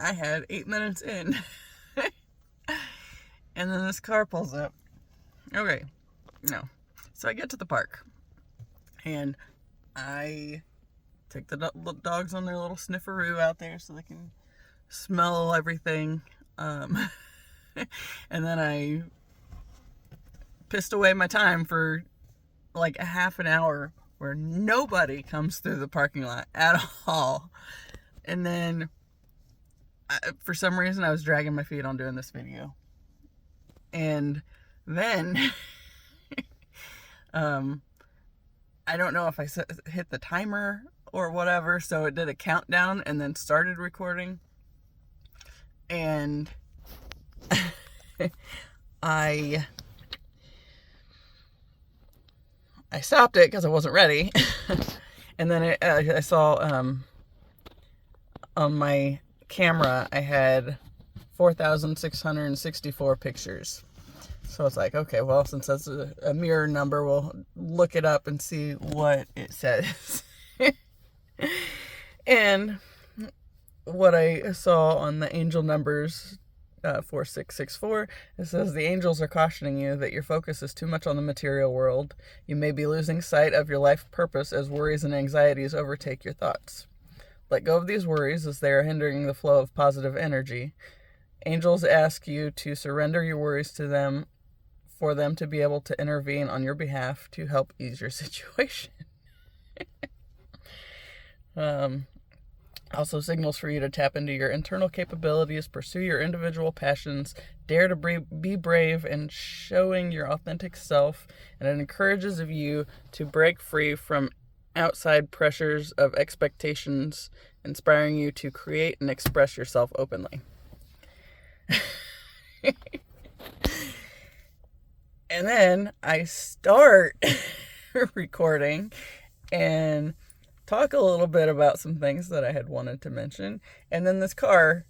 I had 8 minutes in. And then this car pulls up. Okay, no. So I get to the park. And I take the dogs on their little snifferoo out there so they can smell everything. And then I pissed away my time for like a half an hour where nobody comes through the parking lot at all. And then for some reason I was dragging my feet on doing this video. And then I don't know if I hit the timer or whatever, so it did a countdown and then started recording. And I stopped it because I wasn't ready. And then I saw on my camera I had 4,664 pictures. So it's like, okay, well, since that's a mirror number, we'll look it up and see what it says. And what I saw on the angel numbers 4664, it says the angels are cautioning you that your focus is too much on the material world. You may be losing sight of your life purpose as worries and anxieties overtake your thoughts. Let go of these worries as they are hindering the flow of positive energy. Angels ask you to surrender your worries to them for them to be able to intervene on your behalf to help ease your situation. Also signals for you to tap into your internal capabilities, pursue your individual passions, dare to be brave and showing your authentic self, and it encourages of you to break free from outside pressures of expectations, inspiring you to create and express yourself openly. And then I start recording and talk a little bit about some things that I had wanted to mention. And then this car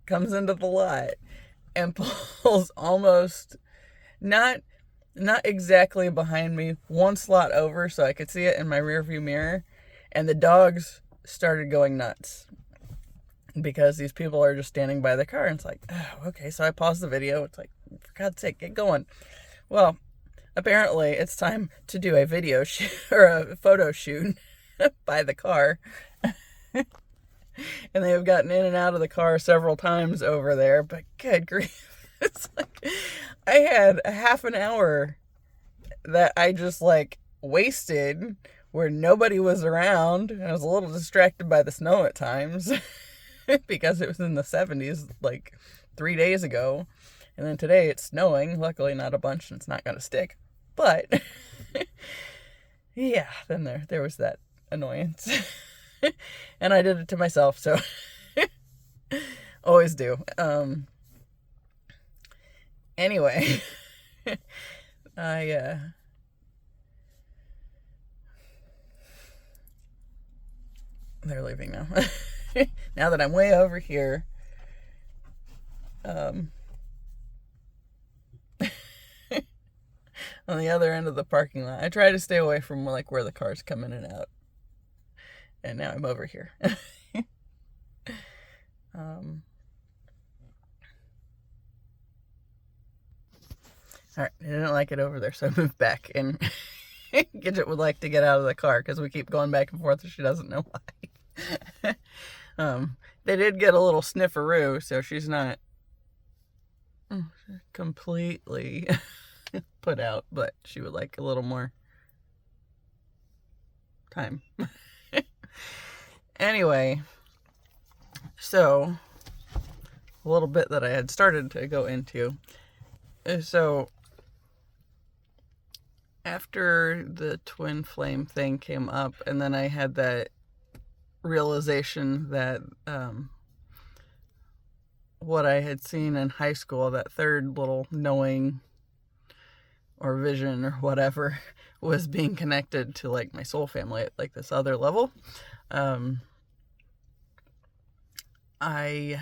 comes into the lot and pulls almost not exactly behind me, one slot over so I could see it in my rearview mirror. And the dogs started going nuts because these people are just standing by the car. And it's like, oh, okay. So I paused the video. It's like, for God's sake, get going. Well, apparently it's time to do a video shoot or a photo shoot by the car. And they have gotten in and out of the car several times over there, but good grief. It's like I had a half an hour that I just like wasted where nobody was around. And I was a little distracted by the snow at times because it was in the 70s like 3 days ago. And then today it's snowing. Luckily not a bunch and it's not going to stick. But yeah, then there was that annoyance. And I did it to myself, so always do. Anyway, they're leaving now. Now that I'm way over here, on the other end of the parking lot. I try to stay away from like where the cars come in and out. And now I'm over here. Alright, I didn't like it over there, so I moved back. And Gidget would like to get out of the car because we keep going back and forth and she doesn't know why. They did get a little snifferoo, so she's not completely put out, but she would like a little more time. Anyway, so a little bit that I had started to go into. So after the twin flame thing came up, and then I had that realization that what I had seen in high school, that third little knowing or vision or whatever, was being connected to like my soul family at like this other level. I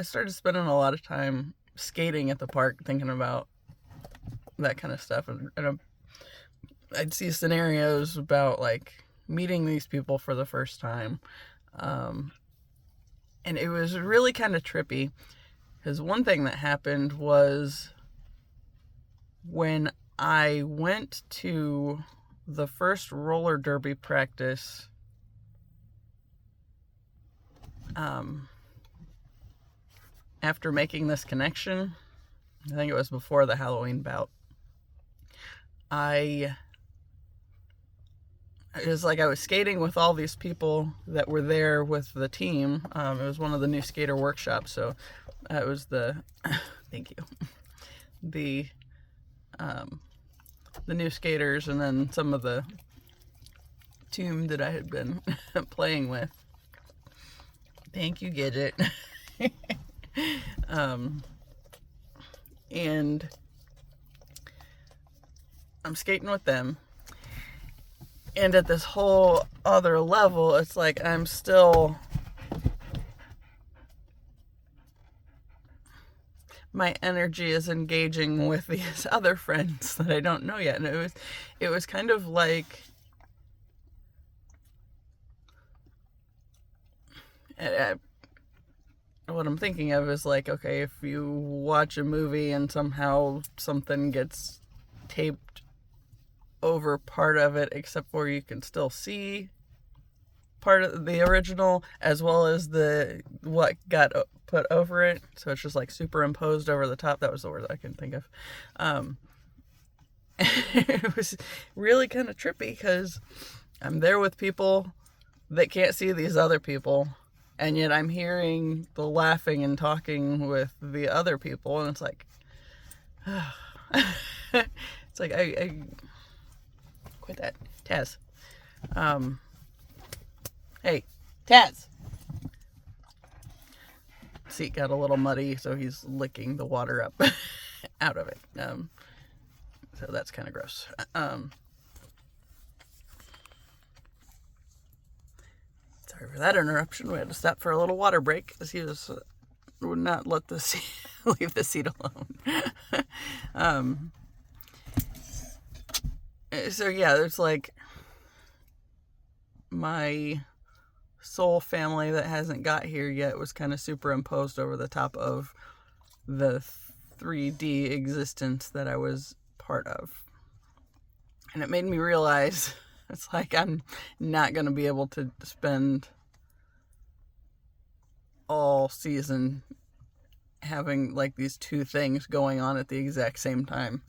started spending a lot of time skating at the park, thinking about that kind of stuff. And I'd see scenarios about like meeting these people for the first time, And it was really kind of trippy, because one thing that happened was when I went to the first roller derby practice, after making this connection, I think it was before the Halloween bout, it was like I was skating with all these people that were there with the team. It was one of the new skater workshops, so it was thank you, the new skaters, and then some of the team that I had been playing with. Thank you, Gidget. And I'm skating with them. And at this whole other level, it's like I'm still... my energy is engaging with these other friends that I don't know yet. And it was kind of like... what I'm thinking of is like, okay, if you watch a movie and somehow something gets taped over part of it, except for you can still see part of the original as well as what got put over it, so it's just like superimposed over the top. That was the word I couldn't think of. It was really kind of trippy, because I'm there with people that can't see these other people, and yet I'm hearing the laughing and talking with the other people, and it's like, it's like I quit that, Taz. Hey, Taz. Seat got a little muddy, so he's licking the water up out of it. So that's kind of gross. Sorry for that interruption. We had to stop for a little water break, because he would not let the seat leave the seat alone. So yeah, there's like my soul family that hasn't got here yet was kind of superimposed over the top of the 3D existence that I was part of. And it made me realize it's like I'm not going to be able to spend all season having like these two things going on at the exact same time.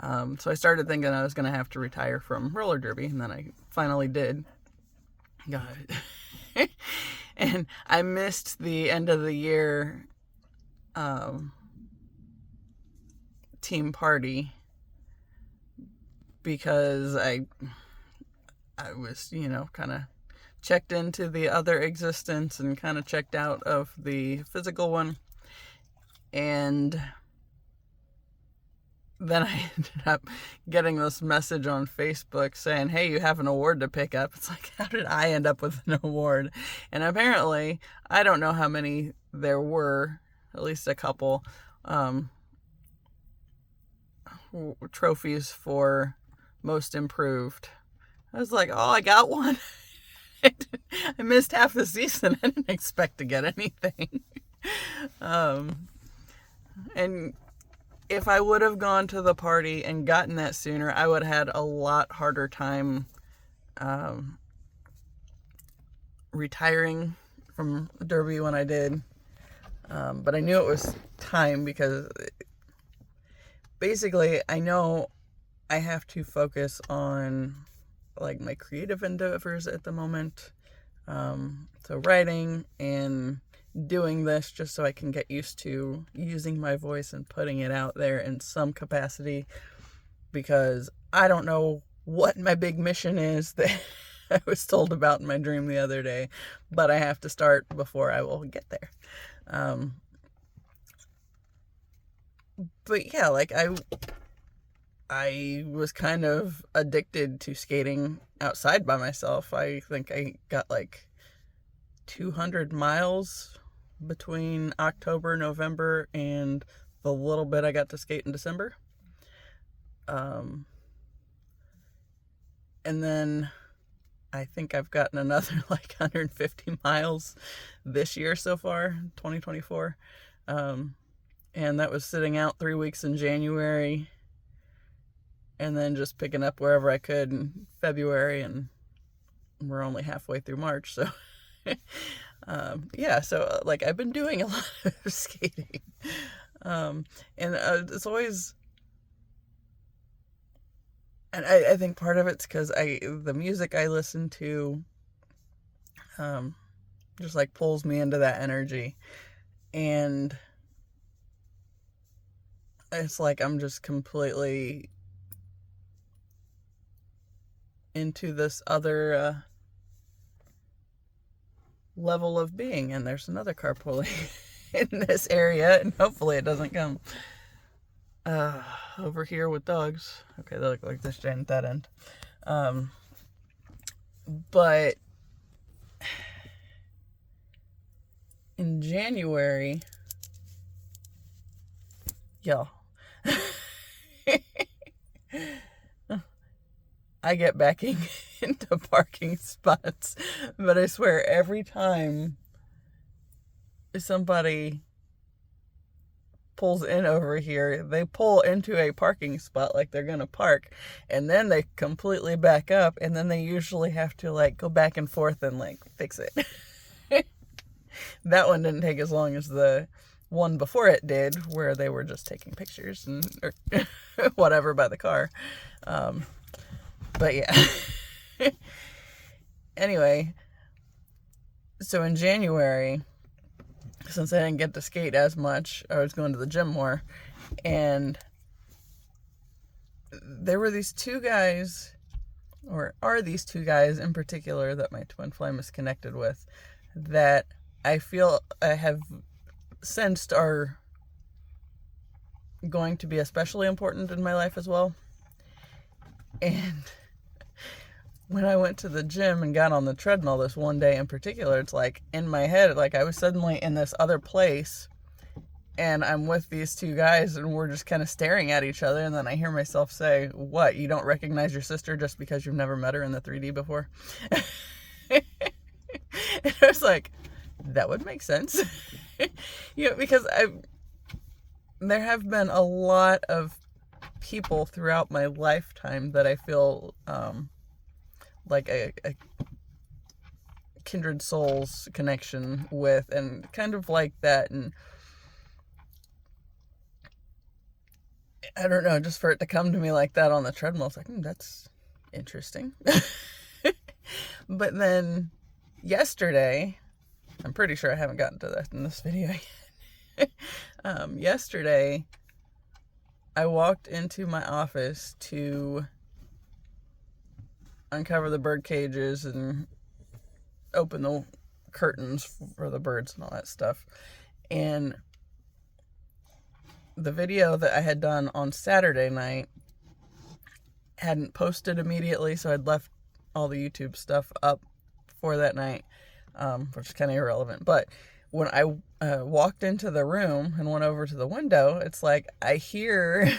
So I started thinking I was going to have to retire from roller derby, and then I finally did. God. And I missed the end of the year team party because I was, kind of checked into the other existence and kind of checked out of the physical one. And then I ended up getting this message on Facebook saying, hey, you have an award to pick up. It's like, how did I end up with an award? And apparently, I don't know how many there were, at least a couple, trophies for most improved. I was like, oh, I got one. I missed half the season. I didn't expect to get anything. And if I would have gone to the party and gotten that sooner, I would have had a lot harder time retiring from Derby when I did. But I knew it was time, because basically I know I have to focus on like my creative endeavors at the moment. So writing and doing this just so I can get used to using my voice and putting it out there in some capacity, because I don't know what my big mission is that I was told about in my dream the other day, but I have to start before I will get there. But yeah, like I was kind of addicted to skating outside by myself. I think I got like 200 miles between October, November, and the little bit I got to skate in December. And then I think I've gotten another like 150 miles this year so far, 2024. And that was sitting out 3 weeks in January and then just picking up wherever I could in February, and we're only halfway through March. So, yeah, so like I've been doing a lot of skating. And it's always, and I think part of it's because the music I listen to, just like pulls me into that energy, and it's like I'm just completely into this other level of being. And there's another car pulling in this area, and hopefully it doesn't come over here with dogs. Okay, they look like this giant dead end. But in January, y'all, I get backing into parking spots, but I swear every time somebody pulls in over here, they pull into a parking spot like they're gonna park, and then they completely back up, and then they usually have to like go back and forth and like fix it. That one didn't take as long as the one before it did, where they were just taking pictures and or whatever by the car. But yeah. Anyway, so in January, since I didn't get to skate as much, I was going to the gym more, and there were these two guys, or are these two guys in particular, that my twin flame is connected with, that I feel I have sensed are going to be especially important in my life as well. And when I went to the gym and got on the treadmill this one day in particular, it's like in my head, like I was suddenly in this other place, and I'm with these two guys, and we're just kind of staring at each other, and then I hear myself say, "What, you don't recognize your sister just because you've never met her in the 3D before?" And I was like, that would make sense. Because there have been a lot of people throughout my lifetime that I feel like a kindred souls connection with, and kind of like that. And I don't know, just for it to come to me like that on the treadmill, it's like, that's interesting. But then yesterday, I'm pretty sure I haven't gotten to that in this video yet. Yesterday, I walked into my office to uncover the bird cages and open the curtains for the birds and all that stuff. And the video that I had done on Saturday night hadn't posted immediately, so I'd left all the YouTube stuff up for that night, which is kind of irrelevant. But when I walked into the room and went over to the window, it's like I hear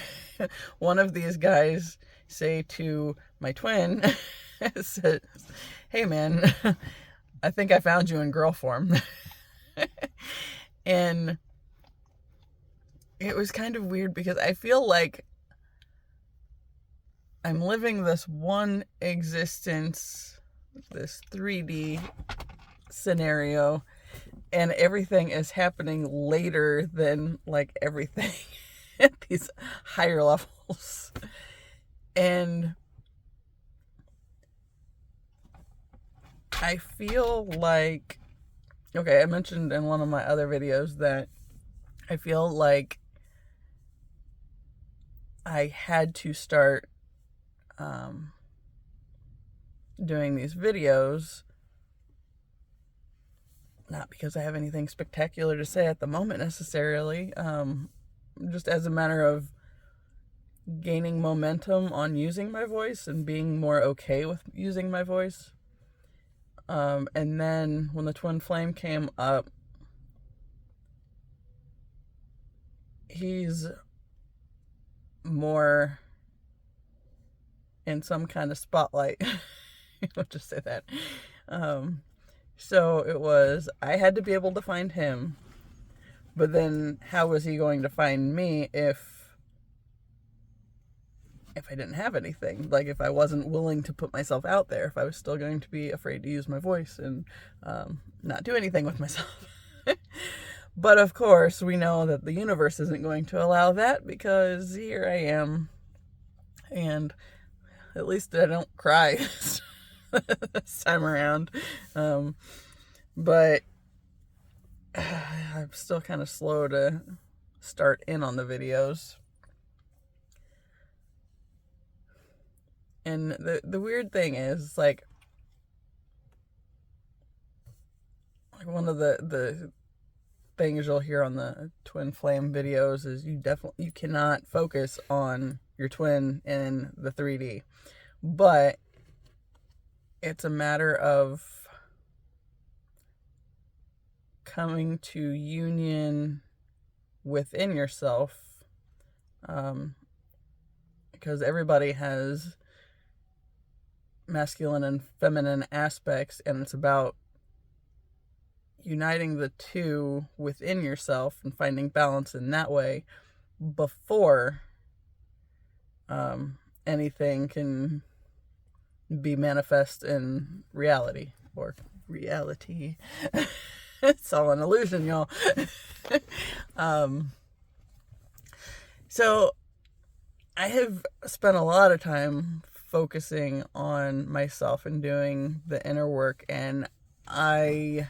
one of these guys say to my twin, says, "Hey man, I think I found you in girl form." And it was kind of weird because I feel like I'm living this one existence, this 3D scenario, and everything is happening later than like everything at these higher levels. And I feel like, okay, I mentioned in one of my other videos that I feel like I had to start doing these videos, not because I have anything spectacular to say at the moment necessarily, just as a matter of gaining momentum on using my voice and being more okay with using my voice. And then when the twin flame came up, he's more in some kind of spotlight I'll just say that. So it was, I had to be able to find him, but then how was he going to find me if I didn't have anything? Like, if I wasn't willing to put myself out there, if I was still going to be afraid to use my voice and not do anything with myself. But of course, we know that the universe isn't going to allow that, because here I am, and at least I don't cry this time around. But I'm still kind of slow to start in on the videos. And the weird thing is, like one of the things you'll hear on the twin flame videos is you cannot focus on your twin in the 3D. But it's a matter of coming to union within yourself, because everybody has masculine and feminine aspects, and it's about uniting the two within yourself and finding balance in that way before anything can be manifest in reality, or reality. It's all an illusion, y'all. So I have spent a lot of time focusing on myself and doing the inner work, and I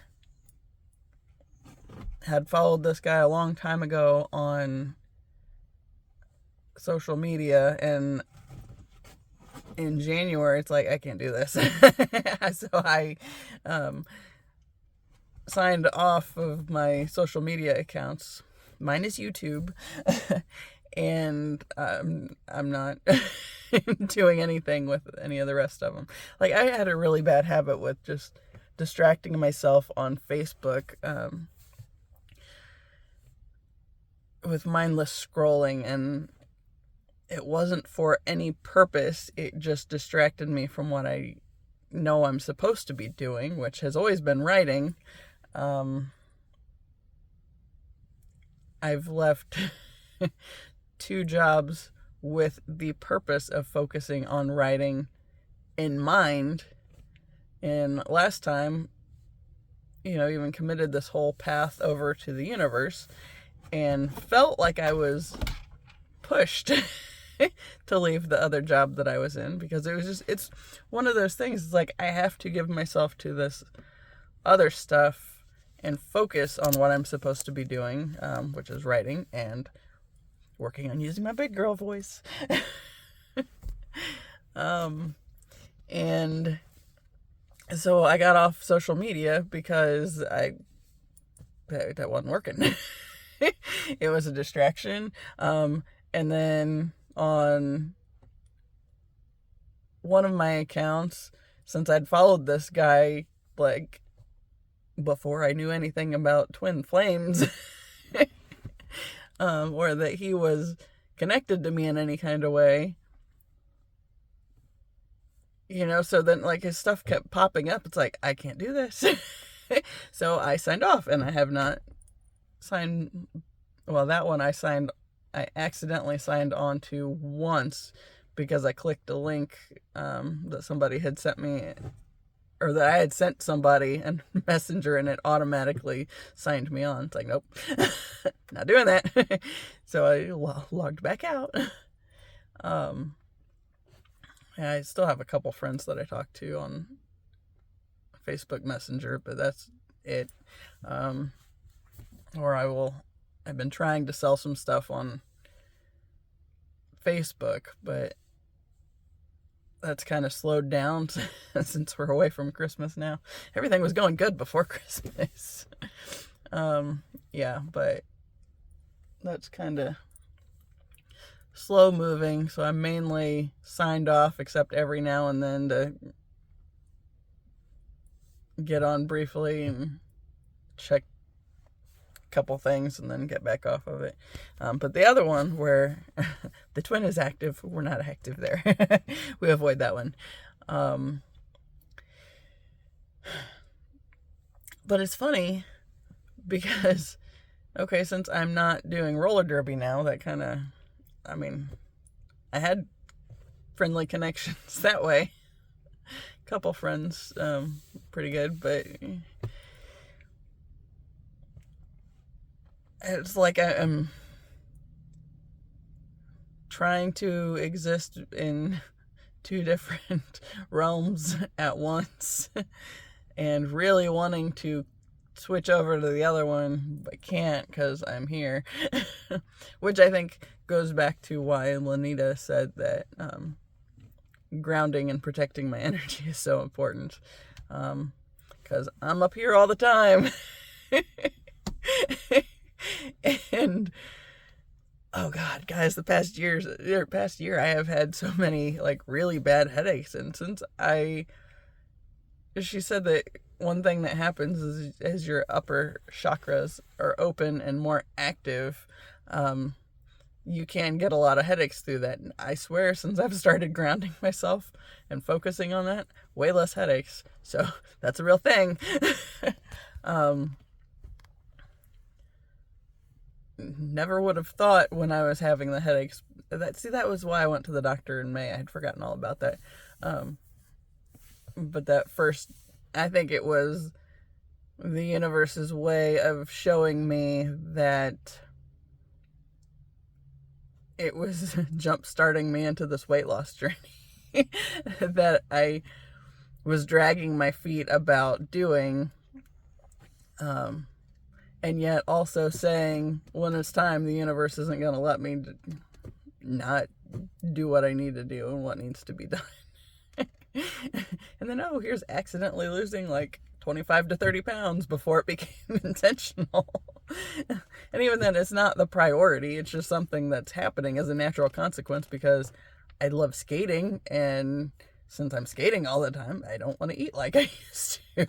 had followed this guy a long time ago on social media, and in January it's like, I can't do this. So I signed off of my social media accounts. Mine is YouTube. And I'm not doing anything with any of the rest of them. Like, I had a really bad habit with just distracting myself on Facebook, with mindless scrolling, and it wasn't for any purpose. It just distracted me from what I know I'm supposed to be doing, which has always been writing. I've left 2 jobs with the purpose of focusing on writing in mind. And last time, even committed this whole path over to the universe, and felt like I was pushed to leave the other job that I was in, because it's one of those things. It's like, I have to give myself to this other stuff and focus on what I'm supposed to be doing, which is writing and working on using my big girl voice. And so I got off social media because that wasn't working. It was a distraction. And then on one of my accounts, since I'd followed this guy, like, before I knew anything about twin flames, or that he was connected to me in any kind of way, so then, like, his stuff kept popping up. It's like, I can't do this. So I signed off, and I have not signed. Well, that one I accidentally signed on to once, because I clicked a link that somebody had sent me, or that I had sent somebody in Messenger, and it automatically signed me on. It's like, nope, not doing that. So I logged back out. Yeah, I still have a couple friends that I talk to on Facebook Messenger, but that's it. Or I've been trying to sell some stuff on Facebook, but that's kind of slowed down since we're away from Christmas now. Everything was going good before Christmas. Yeah, but that's kind of slow moving, so I'm mainly signed off, except every now and then to get on briefly and check a couple things and then get back off of it. But the other one, where the twin is active, we're not active there. We avoid that one. But it's funny because, okay, since I'm not doing roller derby now, that kind of, I mean, I had friendly connections that way. Couple friends, pretty good, but it's like I'm trying to exist in two different realms at once and really wanting to switch over to the other one, but can't because I'm here. Which I think goes back to why Lanita said that grounding and protecting my energy is so important. Because I'm up here all the time. And oh god, guys, the past year I have had so many like really bad headaches, and since she said that one thing that happens is as your upper chakras are open and more active, you can get a lot of headaches through that. And I swear, since I've started grounding myself and focusing on that, way less headaches. So that's a real thing. Never would have thought when I was having the headaches. That was why I went to the doctor in May. I had forgotten all about that. But that first, I think it was the universe's way of showing me that it was jump starting me into this weight loss journey that I was dragging my feet about doing, and yet also saying when it's time, the universe isn't going to let me not do what I need to do and what needs to be done. And then, here's accidentally losing like 25 to 30 pounds before it became intentional. And even then, it's not the priority. It's just something that's happening as a natural consequence because I love skating. And since I'm skating all the time, I don't want to eat like I used to.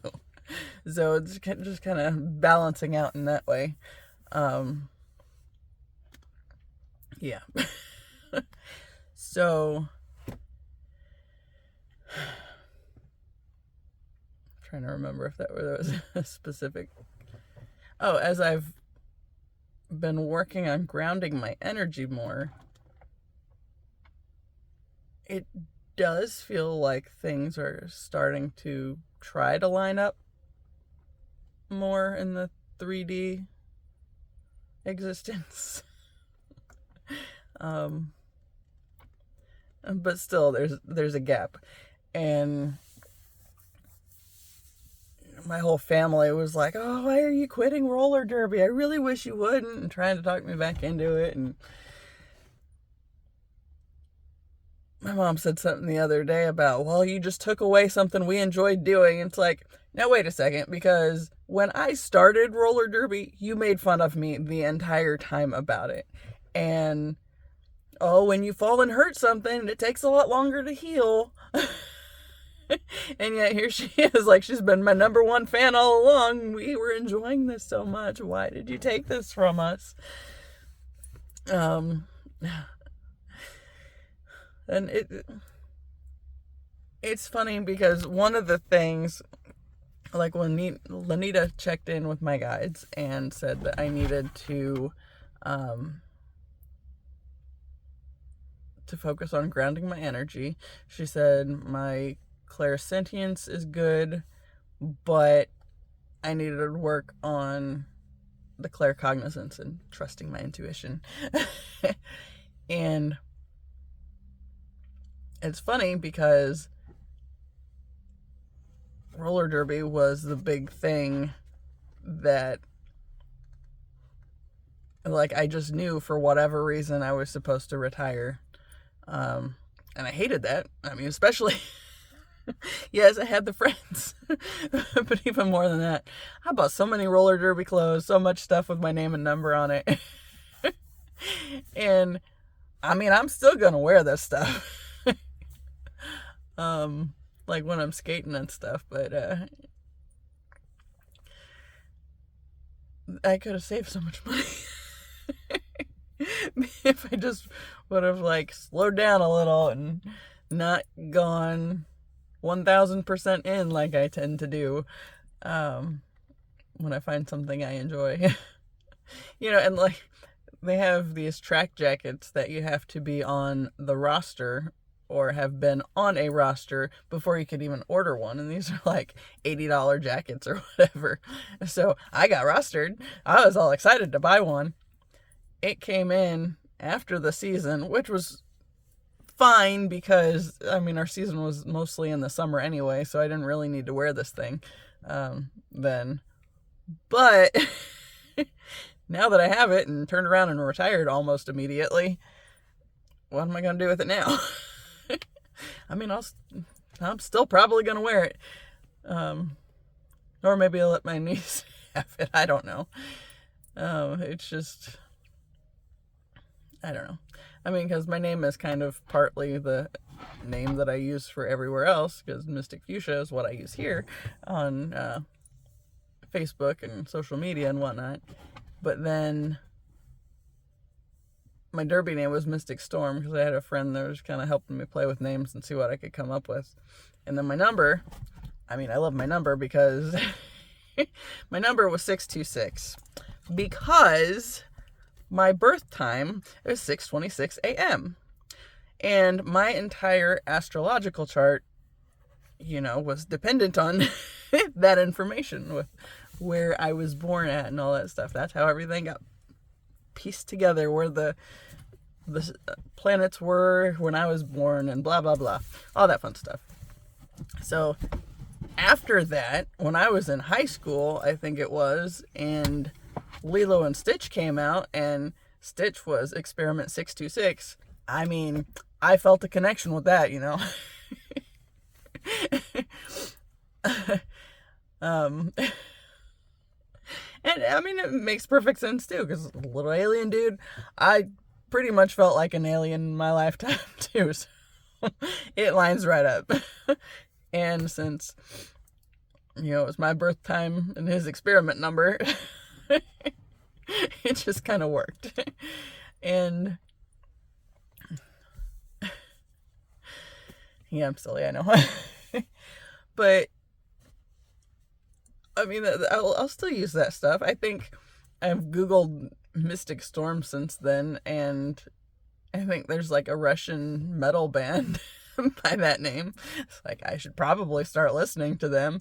So it's just kind of balancing out in that way. Yeah. So trying to remember if there was a specific. Oh, as I've been working on grounding my energy more, it does feel like things are starting to try to line up more in the 3D existence. But still there's a gap. And my whole family was like, "Oh, why are you quitting roller derby? I really wish you wouldn't," and trying to talk me back into it. And my mom said something the other day about, well, you just took away something we enjoyed doing. It's like, now wait a second, because when I started roller derby, you made fun of me the entire time about it. And when you fall and hurt something, it takes a lot longer to heal. And yet here she is, like, she's been my number one fan all along. We were enjoying this so much. Why did you take this from us? And it's funny because one of the things, like when Lanita checked in with my guides and said that I needed to focus on grounding my energy, she said my clairsentience is good, but I needed to work on the claircognizance and trusting my intuition. And it's funny because roller derby was the big thing that, like, I just knew for whatever reason I was supposed to retire. And I hated that. I mean, especially yes, I had the friends, but even more than that, I bought so many roller derby clothes, so much stuff with my name and number on it. And I mean, I'm still gonna wear this stuff. Like when I'm skating and stuff, but I could have saved so much money if I just would have like slowed down a little and not gone 1000% in like I tend to do. when I find something I enjoy. And like they have these track jackets that you have to be on the roster or have been on a roster before you could even order one. And these are like $80 jackets or whatever. So I got rostered. I was all excited to buy one. It came in after the season, which was fine because, our season was mostly in the summer anyway, so I didn't really need to wear this thing then. But now that I have it and turned around and retired almost immediately, what am I going to do with it now? I'm still probably going to wear it. Or maybe I'll let my niece have it. I don't know. It's just, I don't know. Because my name is kind of partly the name that I use for everywhere else, because Mystic Fuchsia is what I use here on Facebook and social media and whatnot. But then my derby name was Mystic Storm because I had a friend that was kind of helping me play with names and see what I could come up with. And then my number, I love my number because my number was 626 because my birth time is 6:26 a.m. And my entire astrological chart, was dependent on that information with where I was born at and all that stuff. That's how everything got pieced together, where the planets were when I was born and blah, blah, blah. All that fun stuff. So after that, when I was in high school, I think it was, and Lilo and Stitch came out, and Stitch was Experiment 626. I felt a connection with that, And it makes perfect sense too, because little alien dude, I pretty much felt like an alien in my lifetime too, so it lines right up. And since, it was my birth time and his experiment number, it just kind of worked. And yeah, I'm silly, I know. But I'll still use that stuff. I think I've Googled Mystic Storm since then, and I think there's like a Russian metal band by that name. It's like I should probably start listening to them.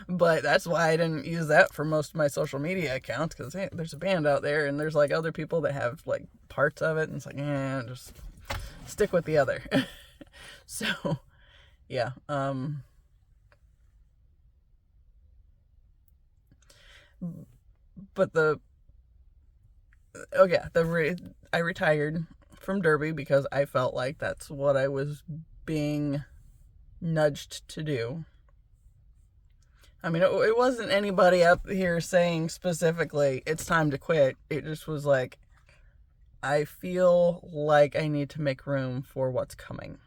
But that's why I didn't use that for most of my social media accounts, because hey, there's a band out there and there's like other people that have like parts of it, and it's like, just stick with the other. So yeah, but I retired from derby because I felt like that's what I was being nudged to do. It wasn't anybody up here saying specifically it's time to quit. It just was like, I feel like I need to make room for what's coming.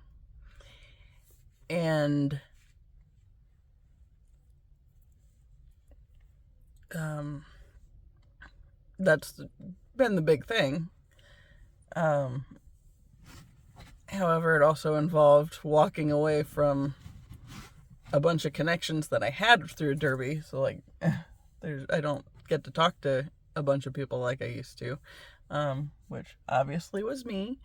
And that's been the big thing. However, it also involved walking away from a bunch of connections that I had through derby. So like, I don't get to talk to a bunch of people like I used to, which obviously was me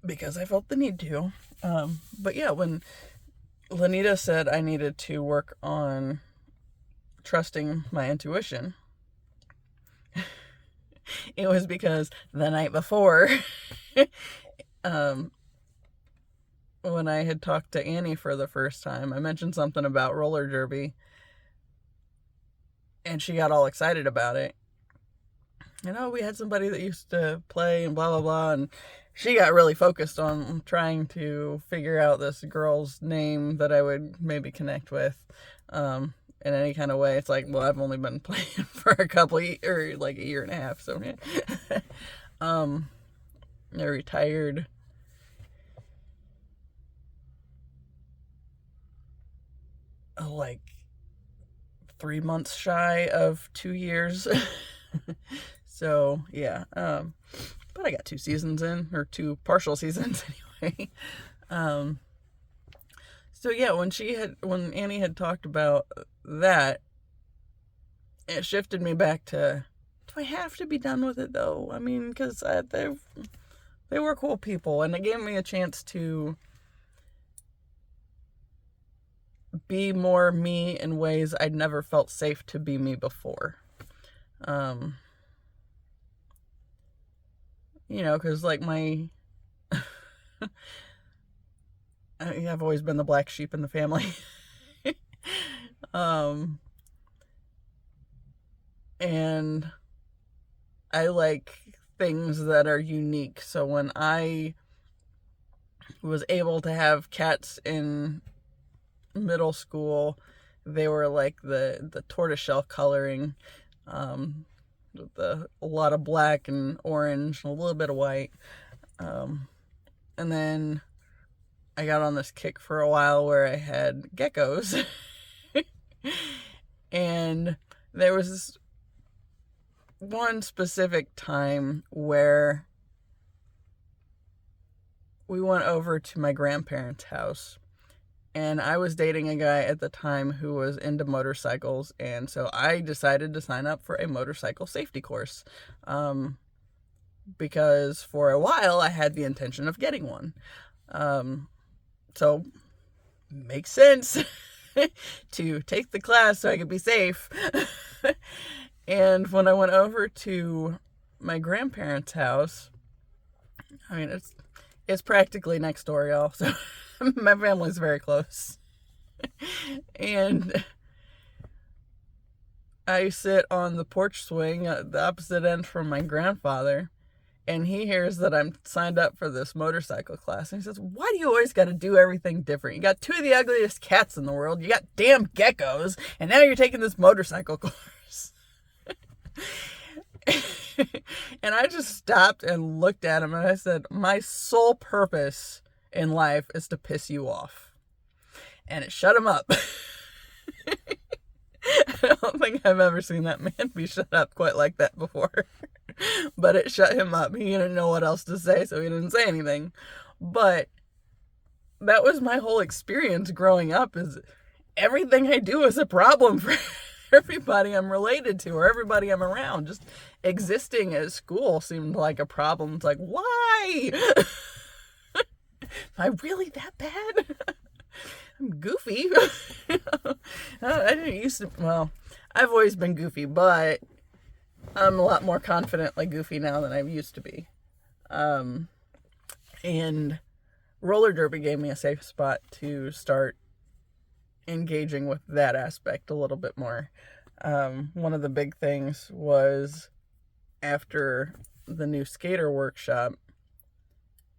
because I felt the need to. But yeah, when Lanita said I needed to work on trusting my intuition, it was because the night before, when I had talked to Annie for the first time, I mentioned something about roller derby, and she got all excited about it. We had somebody that used to play and blah, blah, blah, and she got really focused on trying to figure out this girl's name that I would maybe connect with, in any kind of way. It's like, well, I've only been playing for like a year and a half, so yeah. I retired like 3 months shy of 2 years. So yeah, but I got 2 seasons in, or 2 partial seasons anyway. So yeah, when Annie had talked about that, it shifted me back to, do I have to be done with it though? I mean, because they were cool people, and it gave me a chance to be more me in ways I'd never felt safe to be me before. Because like I've always been the black sheep in the family. And I like things that are unique. So when I was able to have cats in middle school, they were like the tortoiseshell coloring, with a lot of black and orange, and a little bit of white. And then I got on this kick for a while where I had geckos. And there was this one specific time where we went over to my grandparents' house, and I was dating a guy at the time who was into motorcycles, and so I decided to sign up for a motorcycle safety course, because for a while I had the intention of getting one. So makes sense to take the class so I could be safe. And when I went over to my grandparents' house, I mean, it's practically next door, y'all. So my family's very close. And I sit on the porch swing at the opposite end from my grandfather, and he hears that I'm signed up for this motorcycle class. And he says, why do you always got to do everything different? You got two of the ugliest cats in the world. You got damn geckos. And now you're taking this motorcycle course. And I just stopped and looked at him, and I said, my sole purpose in life is to piss you off. And it shut him up. I don't think I've ever seen that man be shut up quite like that before. But it shut him up. He didn't know what else to say, so he didn't say anything. But that was my whole experience growing up, is everything I do is a problem for everybody I'm related to or everybody I'm around. Just existing at school seemed like a problem. It's like, why? Am I really that bad? I'm goofy. I didn't used to, well, I've always been goofy, but I'm a lot more confidently goofy now than I used to be. And roller derby gave me a safe spot to start engaging with that aspect a little bit more. One of the big things was after the new skater workshop,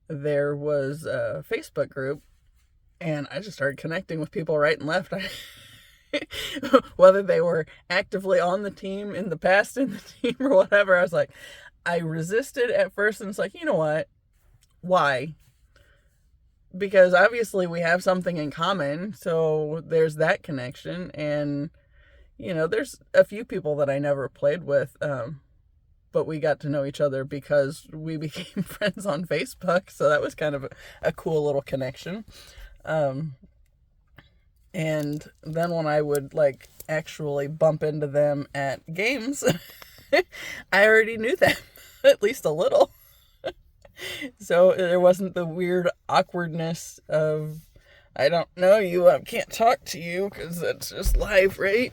there was a Facebook group, and I just started connecting with people right and left. Whether they were actively on the team, in the past in the team, or whatever. I was like, I resisted at first, and it's like, you know what? Why? Because obviously we have something in common, so there's that connection. And, there's a few people that I never played with, but we got to know each other because we became friends on Facebook, so that was kind of a cool little connection. And then when I would actually bump into them at games, I already knew them, at least a little. So there wasn't the weird awkwardness of, I don't know you, I can't talk to you because that's just life, right?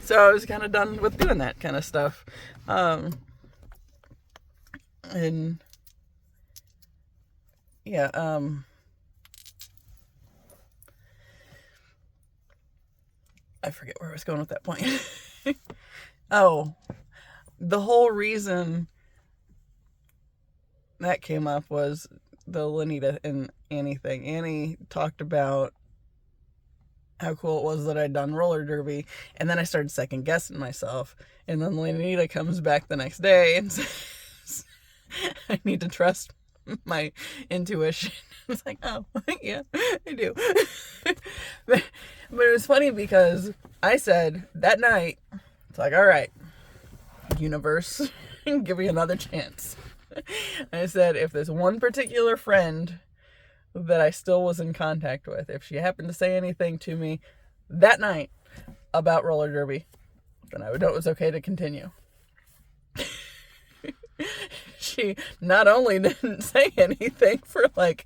So I was kind of done with doing that kind of stuff. And yeah, I forget where I was going with that point. Oh, the whole reason that came up was the Lenita and Annie thing. Annie talked about how cool it was that I'd done roller derby, and then I started second guessing myself, and then Lenita comes back the next day and says, I need to trust my intuition. It's like, oh, yeah, I do. But it was funny because I said that night, it's like, all right, universe, give me another chance. I said, if there's one particular friend that I still was in contact with, if she happened to say anything to me that night about roller derby, then I would know it was okay to continue. She not only didn't say anything for like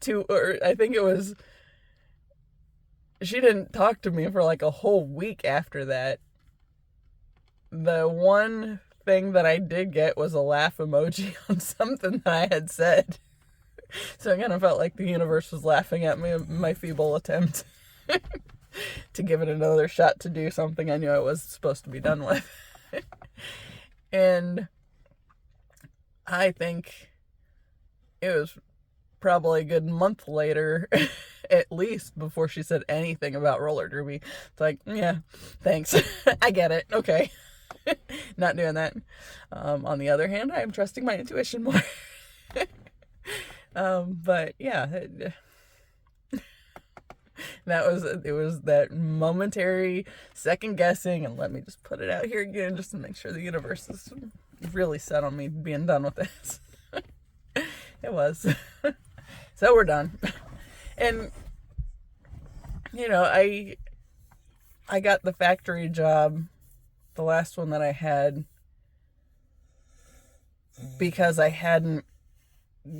she didn't talk to me for like a whole week after that. The one thing that I did get was a laugh emoji on something that I had said. So I kind of felt like the universe was laughing at me, my feeble attempt to give it another shot to do something I knew I was supposed to be done with. And I think it was probably a good month later, at least, before she said anything about roller derby. It's like, yeah, thanks. I get it. Okay. Not doing that. On the other hand, I am trusting my intuition more. But yeah, it was that momentary second guessing, and let me just put it out here again just to make sure the universe is really set on me being done with this. It was. So we're done. And you know, I got the factory job, the last one that I had, because I hadn't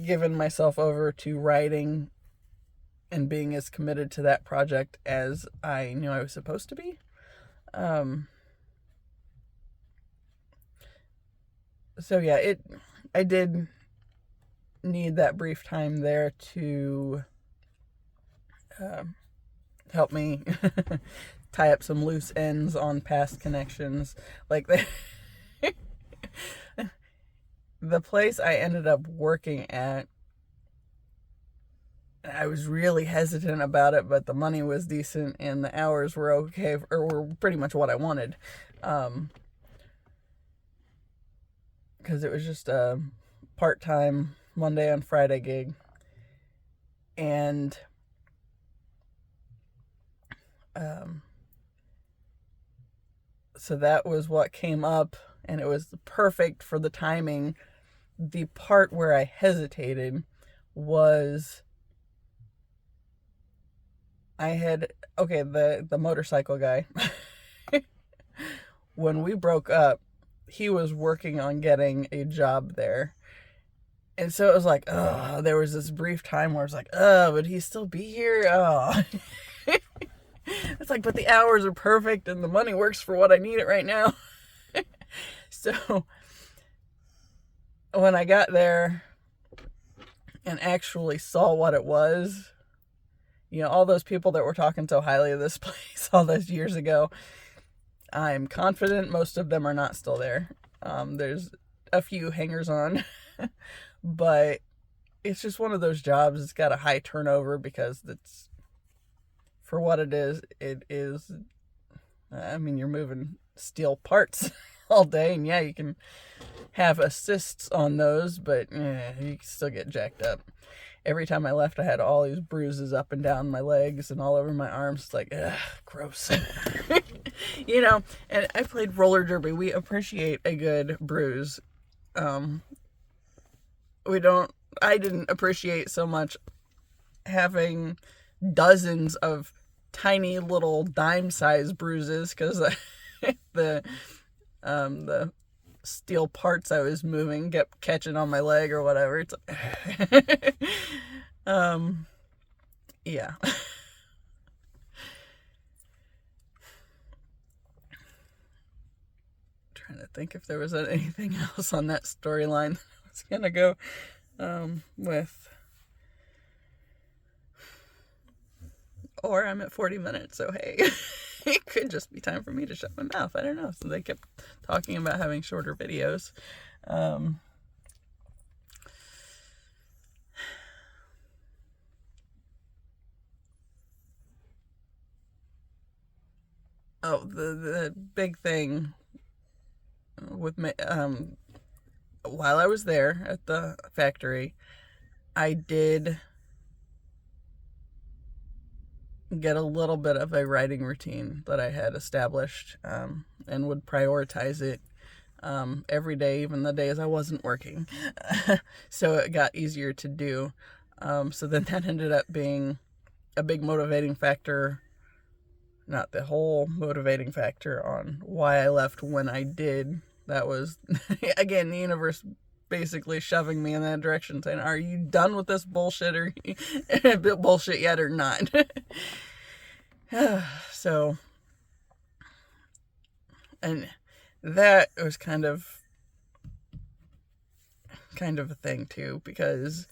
given myself over to writing and being as committed to that project as I knew I was supposed to be. So yeah, I did need that brief time there to help me tie up some loose ends on past connections. Like the place I ended up working at, I was really hesitant about it, but the money was decent and the hours were okay, or were pretty much what I wanted. Because it was just a part-time Monday on Friday gig. And so that was what came up, and it was perfect for the timing. The part where I hesitated was the motorcycle guy. When we broke up, he was working on getting a job there. And so it was like, there was this brief time where it's like, would he still be here? It's like, but the hours are perfect and the money works for what I need it right now. So when I got there and actually saw what it was, you know, all those people that were talking so highly of this place all those years ago, I'm confident most of them are not still there. There's a few hangers on, but it's just one of those jobs. It's got a high turnover because it's, for what it is, I mean, you're moving steel parts all day, and yeah, you can have assists on those, but you can still get jacked up. Every time I left, I had all these bruises up and down my legs and all over my arms. It's like, gross. You know, and I played roller derby. We appreciate a good bruise. I didn't appreciate so much having dozens of tiny little dime-sized bruises, because the steel parts I was moving kept catching on my leg or whatever. It's yeah. Trying to think if there was anything else on that storyline that I was gonna go with. Or I'm at 40 minutes, so hey, it could just be time for me to shut my mouth. I don't know. So they kept talking about having shorter videos. The big thing with me, while I was there at the factory, I did get a little bit of a writing routine that I had established, and would prioritize it every day, even the days I wasn't working. So it got easier to do. So then that ended up being a big motivating factor, not the whole motivating factor on why I left when I did. That was, again, the universe basically shoving me in that direction, saying, are you done with this bullshit or bullshit yet or not? So, and that was kind of a thing too, because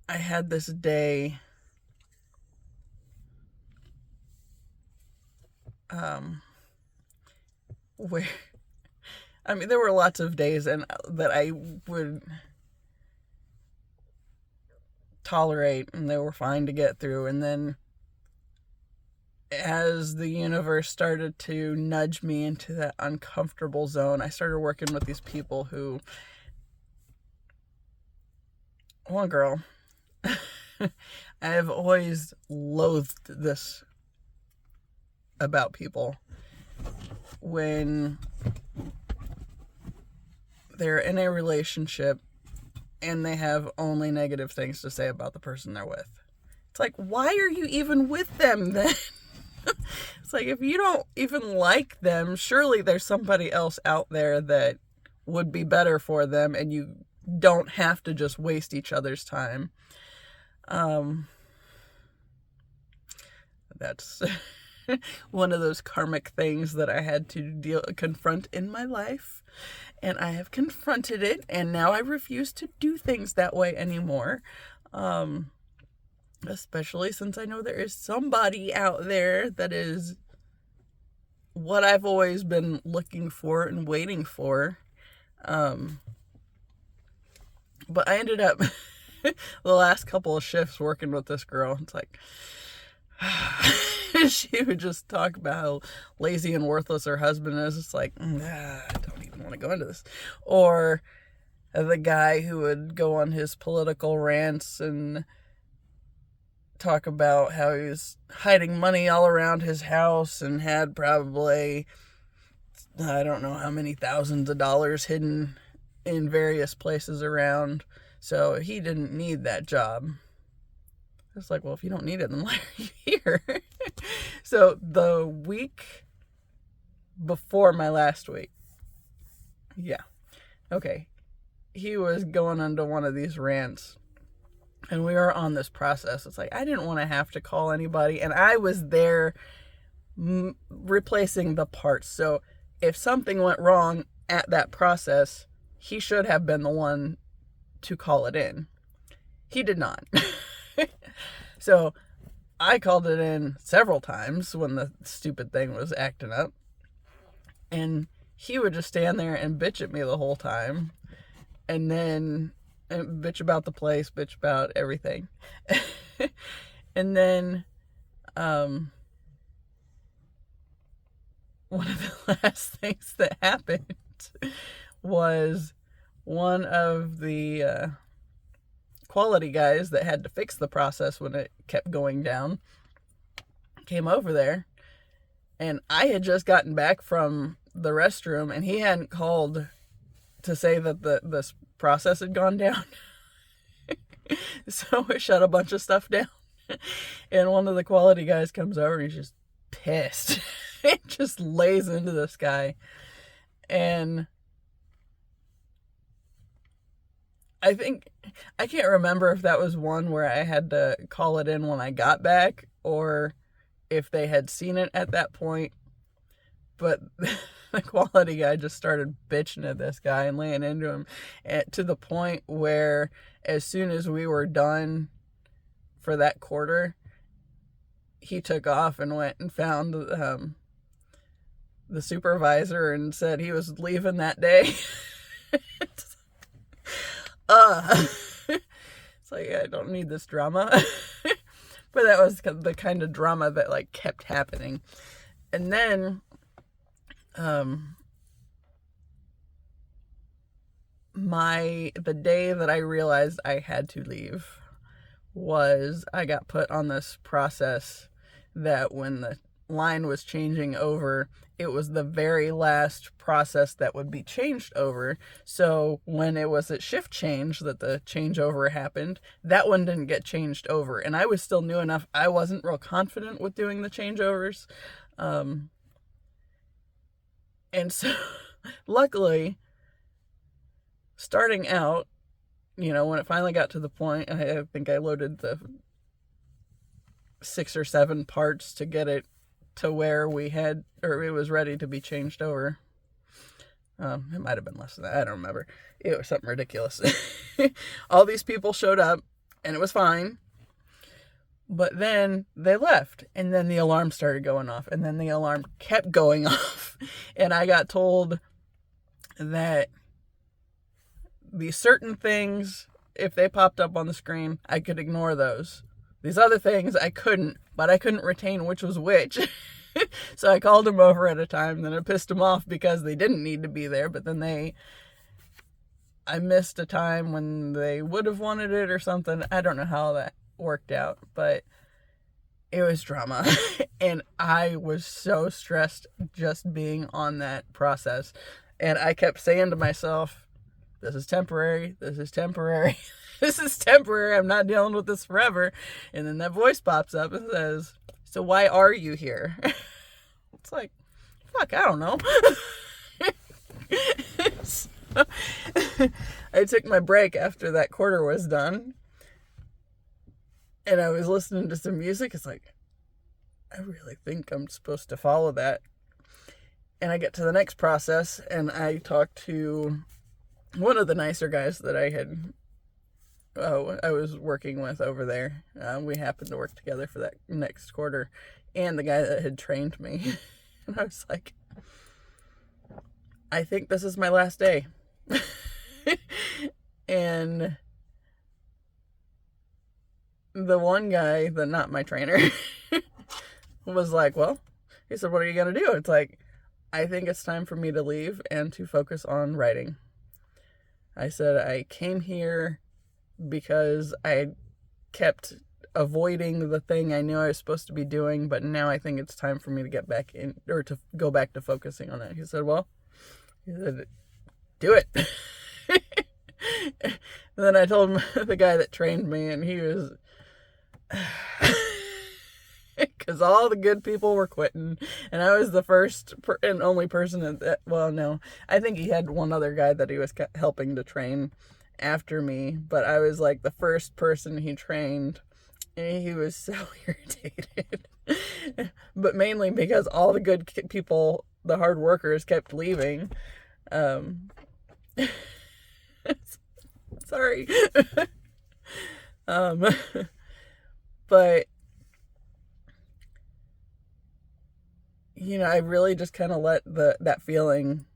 I had this day where, I mean, there were lots of days and that I would tolerate and they were fine to get through, and then as the universe started to nudge me into that uncomfortable zone, I started working with these people who, one girl, I have always loathed this about people. When they're in a relationship and they have only negative things to say about the person they're with. It's like, why are you even with them then? It's like, if you don't even like them, surely there's somebody else out there that would be better for them, and you don't have to just waste each other's time. That's one of those karmic things that I had to confront in my life, and I have confronted it, and now I refuse to do things that way anymore. Especially since I know there is somebody out there that is what I've always been looking for and waiting for. But I ended up the last couple of shifts working with this girl. It's like, she would just talk about how lazy and worthless her husband is. It's like, I don't even want to go into this. Or the guy who would go on his political rants and talk about how he was hiding money all around his house and had probably, I don't know how many thousands of dollars hidden in various places around. So he didn't need that job. It's like, well, if you don't need it, then why are you here? So the week before my last week, he was going into one of these rants, and we were on this process. It's like, I didn't want to have to call anybody, and I was there replacing the parts. So if something went wrong at that process, he should have been the one to call it in. He did not. So I called it in several times when the stupid thing was acting up, and he would just stand there and bitch at me the whole time, and then bitch about the place, bitch about everything. And then one of the last things that happened was one of the quality guys that had to fix the process when it kept going down came over there, and I had just gotten back from the restroom, and he hadn't called to say that this process had gone down. So it shut a bunch of stuff down, and one of the quality guys comes over and he's just pissed. It just lays into this guy, and I can't remember if that was one where I had to call it in when I got back, or if they had seen it at that point. But the quality guy just started bitching at this guy and laying into him, to the point where as soon as we were done for that quarter, he took off and went and found the supervisor and said he was leaving that day. It's like, I don't need this drama. But that was the kind of drama that like kept happening. And then the day that I realized I had to leave was I got put on this process that when line was changing over, it was the very last process that would be changed over. So when it was at shift change that the changeover happened, that one didn't get changed over. And I was still new enough. I wasn't real confident with doing the changeovers. And so luckily, starting out, when it finally got to the point, I think I loaded the 6 or 7 parts to get it to where it was ready to be changed over. It might have been less than that. I don't remember. It was something ridiculous. All these people showed up and it was fine. But then they left, and then the alarm started going off, and then the alarm kept going off. And I got told that these certain things, if they popped up on the screen, I could ignore those. These other things I couldn't, but I couldn't retain which was which. So I called them over at a time, then it pissed them off because they didn't need to be there, but then I missed a time when they would have wanted it or something. I don't know how that worked out, but it was drama. And I was so stressed just being on that process. And I kept saying to myself, this is temporary, this is temporary, this is temporary, I'm not dealing with this forever. And then that voice pops up and says, so why are you here? It's like, fuck, I don't know. So, I took my break after that quarter was done, and I was listening to some music. It's like, I really think I'm supposed to follow that. And I get to the next process, and I talked to one of the nicer guys that I was working with over there. We happened to work together for that next quarter, and the guy that had trained me. And I was like, I think this is my last day. And the one guy, not my trainer, was like, well, he said, what are you going to do? It's like, I think it's time for me to leave and to focus on writing. I said, I came here because I kept avoiding the thing I knew I was supposed to be doing, but now I think it's time for me to get back in, or to go back to focusing on it. He said, do it. And then I told him the guy that trained me, and he was, because all the good people were quitting, and I was the first and only person that, well, no, I think he had one other guy that he was helping to train after me, but I was like the first person he trained, and he was so irritated. But mainly because all the good people, the hard workers, kept leaving. Sorry. But I really just kind of let that feeling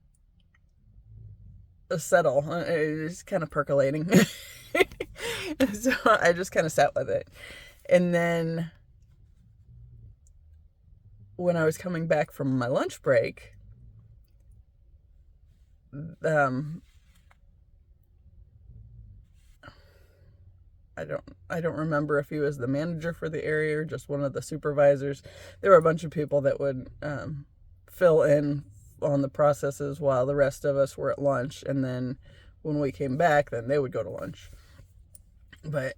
settle. It was kind of percolating. So I just kind of sat with it. And then when I was coming back from my lunch break, I don't remember if he was the manager for the area or just one of the supervisors. There were a bunch of people that would fill in on the processes while the rest of us were at lunch, and then when we came back, then they would go to lunch. But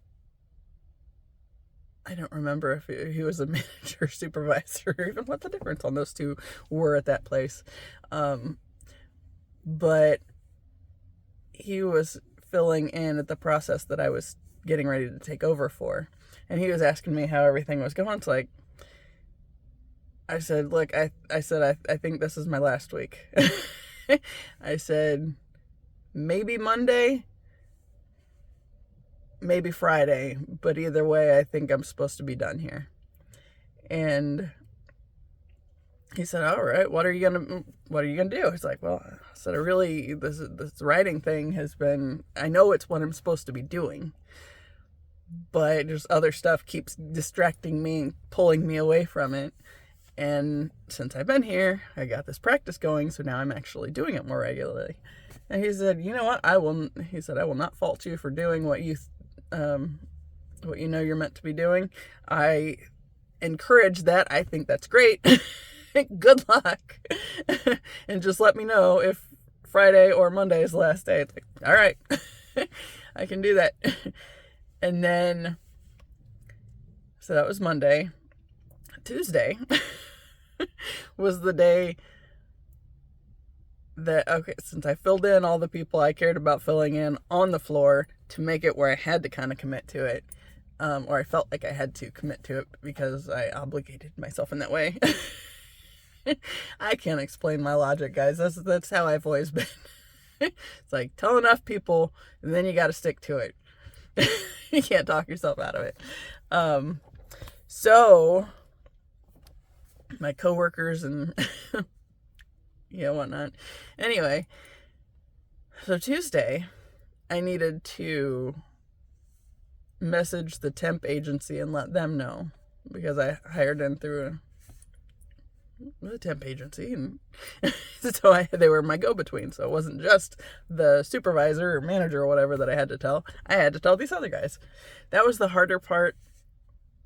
I don't remember if he was a manager or supervisor, or even what the difference on those two were at that place. But he was filling in at the process that I was getting ready to take over for. And he was asking me how everything was going. It's like, I said, look, I think this is my last week. I said, maybe Monday, maybe Friday, but either way, I think I'm supposed to be done here. And he said, all right, what are you gonna do? He's like, well, I said, this writing thing has been, I know it's what I'm supposed to be doing, but just other stuff keeps distracting me and pulling me away from it. And since I've been here, I got this practice going, so now I'm actually doing it more regularly. And he said, you know what, I will not fault you for doing what you know you're meant to be doing. I encourage that. I think that's great. Good luck. And just let me know if Friday or Monday is the last day. It's like, all right, I can do that. And then, so that was Monday. Tuesday was the day that, okay, since I filled in all the people I cared about filling in on the floor to make it where I had to kind of commit to it, or I felt like I had to commit to it because I obligated myself in that way. I can't explain my logic, guys. That's how I've always been. It's like, tell enough people, and then you got to stick to it. You can't talk yourself out of it. So my coworkers and whatnot. Anyway, so Tuesday, I needed to message the temp agency and let them know, because I hired in through a temp agency, and so they were my go-between. So it wasn't just the supervisor or manager or whatever that I had to tell. I had to tell these other guys. That was the harder part,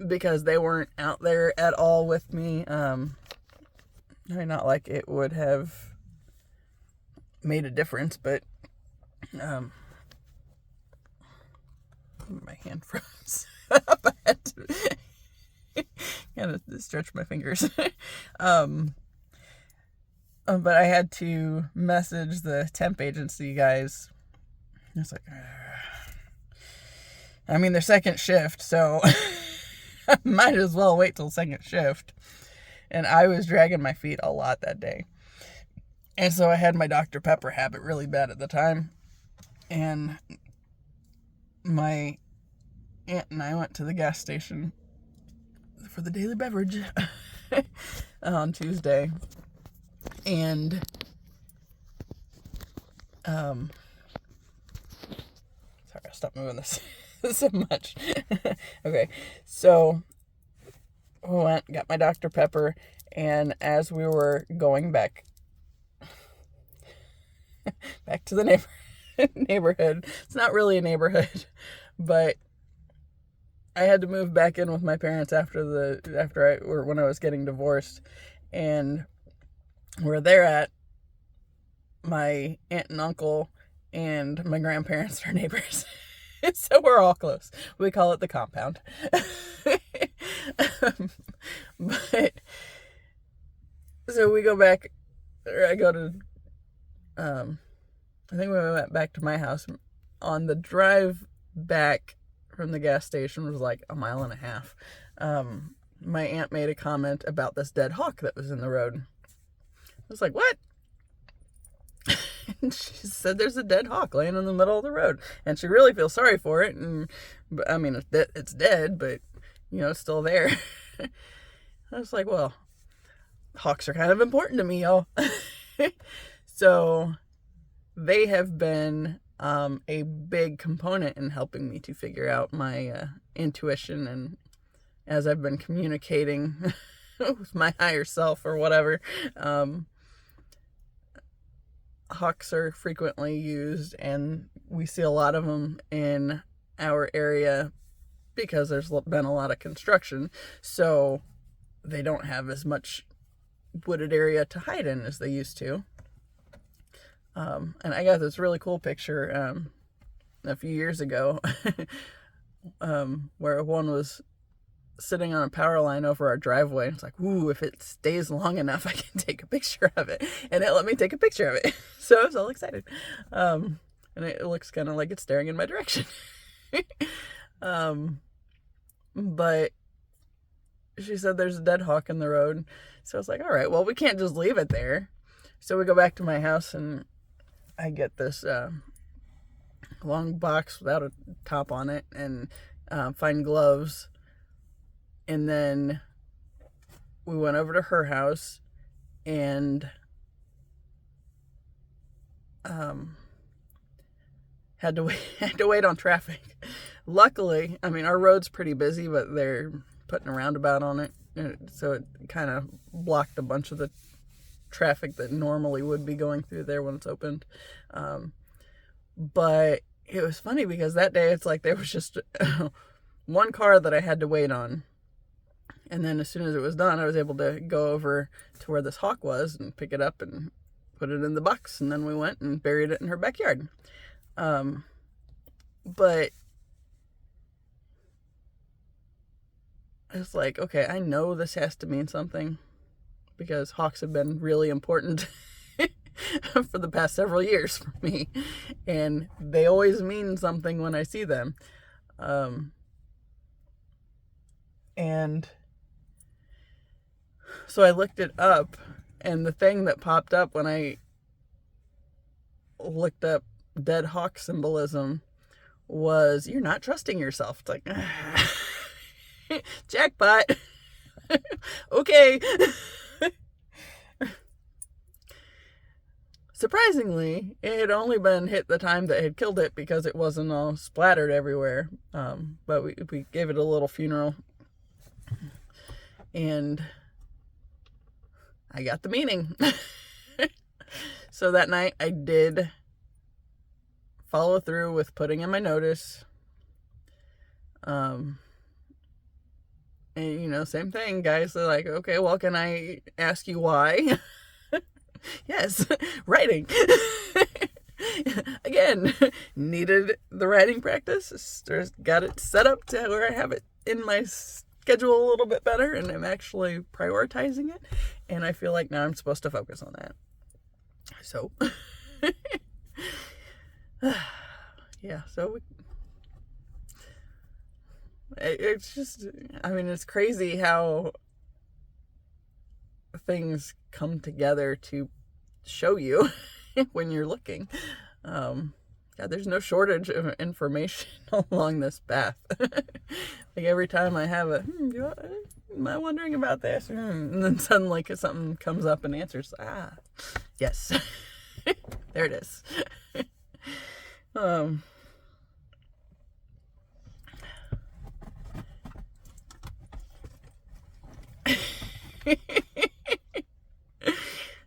because they weren't out there at all with me. Not like it would have made a difference, but my hand froze. I had to kind of stretch my fingers. But I had to message the temp agency guys. It's like, I mean, they're second shift, so I might as well wait till second shift. And I was dragging my feet a lot that day. And so I had my Dr. Pepper habit really bad at the time. And my aunt and I went to the gas station for the daily beverage on Tuesday. And sorry, I'll stop moving this so much. Okay, so we went, got my Dr. Pepper, and as we were going back to the neighborhood, it's not really a neighborhood, but I had to move back in with my parents when I was getting divorced, and where they're at, my aunt and uncle and my grandparents are neighbors. So we're all close. We call it the compound. But so we go back, or I go to, I think we went back to my house. On the drive back from the gas station was like a mile and a half. My aunt made a comment about this dead hawk that was in the road. I was like, what? And she said there's a dead hawk laying in the middle of the road, and she really feels sorry for it. But I mean, it's dead, but it's still there. I was like, well, hawks are kind of important to me, y'all. So they have been a big component in helping me to figure out my intuition, and as I've been communicating with my higher self or whatever, hawks are frequently used, and we see a lot of them in our area because there's been a lot of construction, so they don't have as much wooded area to hide in as they used to. And I got this really cool picture a few years ago where one was sitting on a power line over our driveway. It's like, ooh, if it stays long enough, I can take a picture of it. And it let me take a picture of it. So I was all excited. And it looks kind of like it's staring in my direction. But she said there's a dead hawk in the road. So I was like, all right, well, we can't just leave it there. So we go back to my house, and I get this long box without a top on it, and find gloves. And then we went over to her house and had to wait on traffic. Luckily, I mean, our road's pretty busy, but they're putting a roundabout on it, so it kind of blocked a bunch of the traffic that normally would be going through there when it's opened. But it was funny because that day it's like there was just one car that I had to wait on. And then as soon as it was done, I was able to go over to where this hawk was and pick it up and put it in the box. And then we went and buried it in her backyard. But it's like, okay, I know this has to mean something because hawks have been really important for the past several years for me. And they always mean something when I see them. And so I looked it up, and the thing that popped up when I looked up dead hawk symbolism was, you're not trusting yourself. It's like, jackpot. Okay. Surprisingly, it had only been hit the time that had killed it because it wasn't all splattered everywhere. But we gave it a little funeral. And I got the meaning. So that night I did follow through with putting in my notice. And, same thing. Guys are like, okay, well, can I ask you why? Yes, writing. Again, needed the writing practice. Got it set up to where I have it in my schedule a little bit better, and I'm actually prioritizing it. And I feel like now I'm supposed to focus on that. So, yeah, so it's just, it's crazy how things come together to show you when you're looking. There's no shortage of information along this path. Like every time I have am I wondering about this? And then suddenly something comes up and answers. Yes. There it is.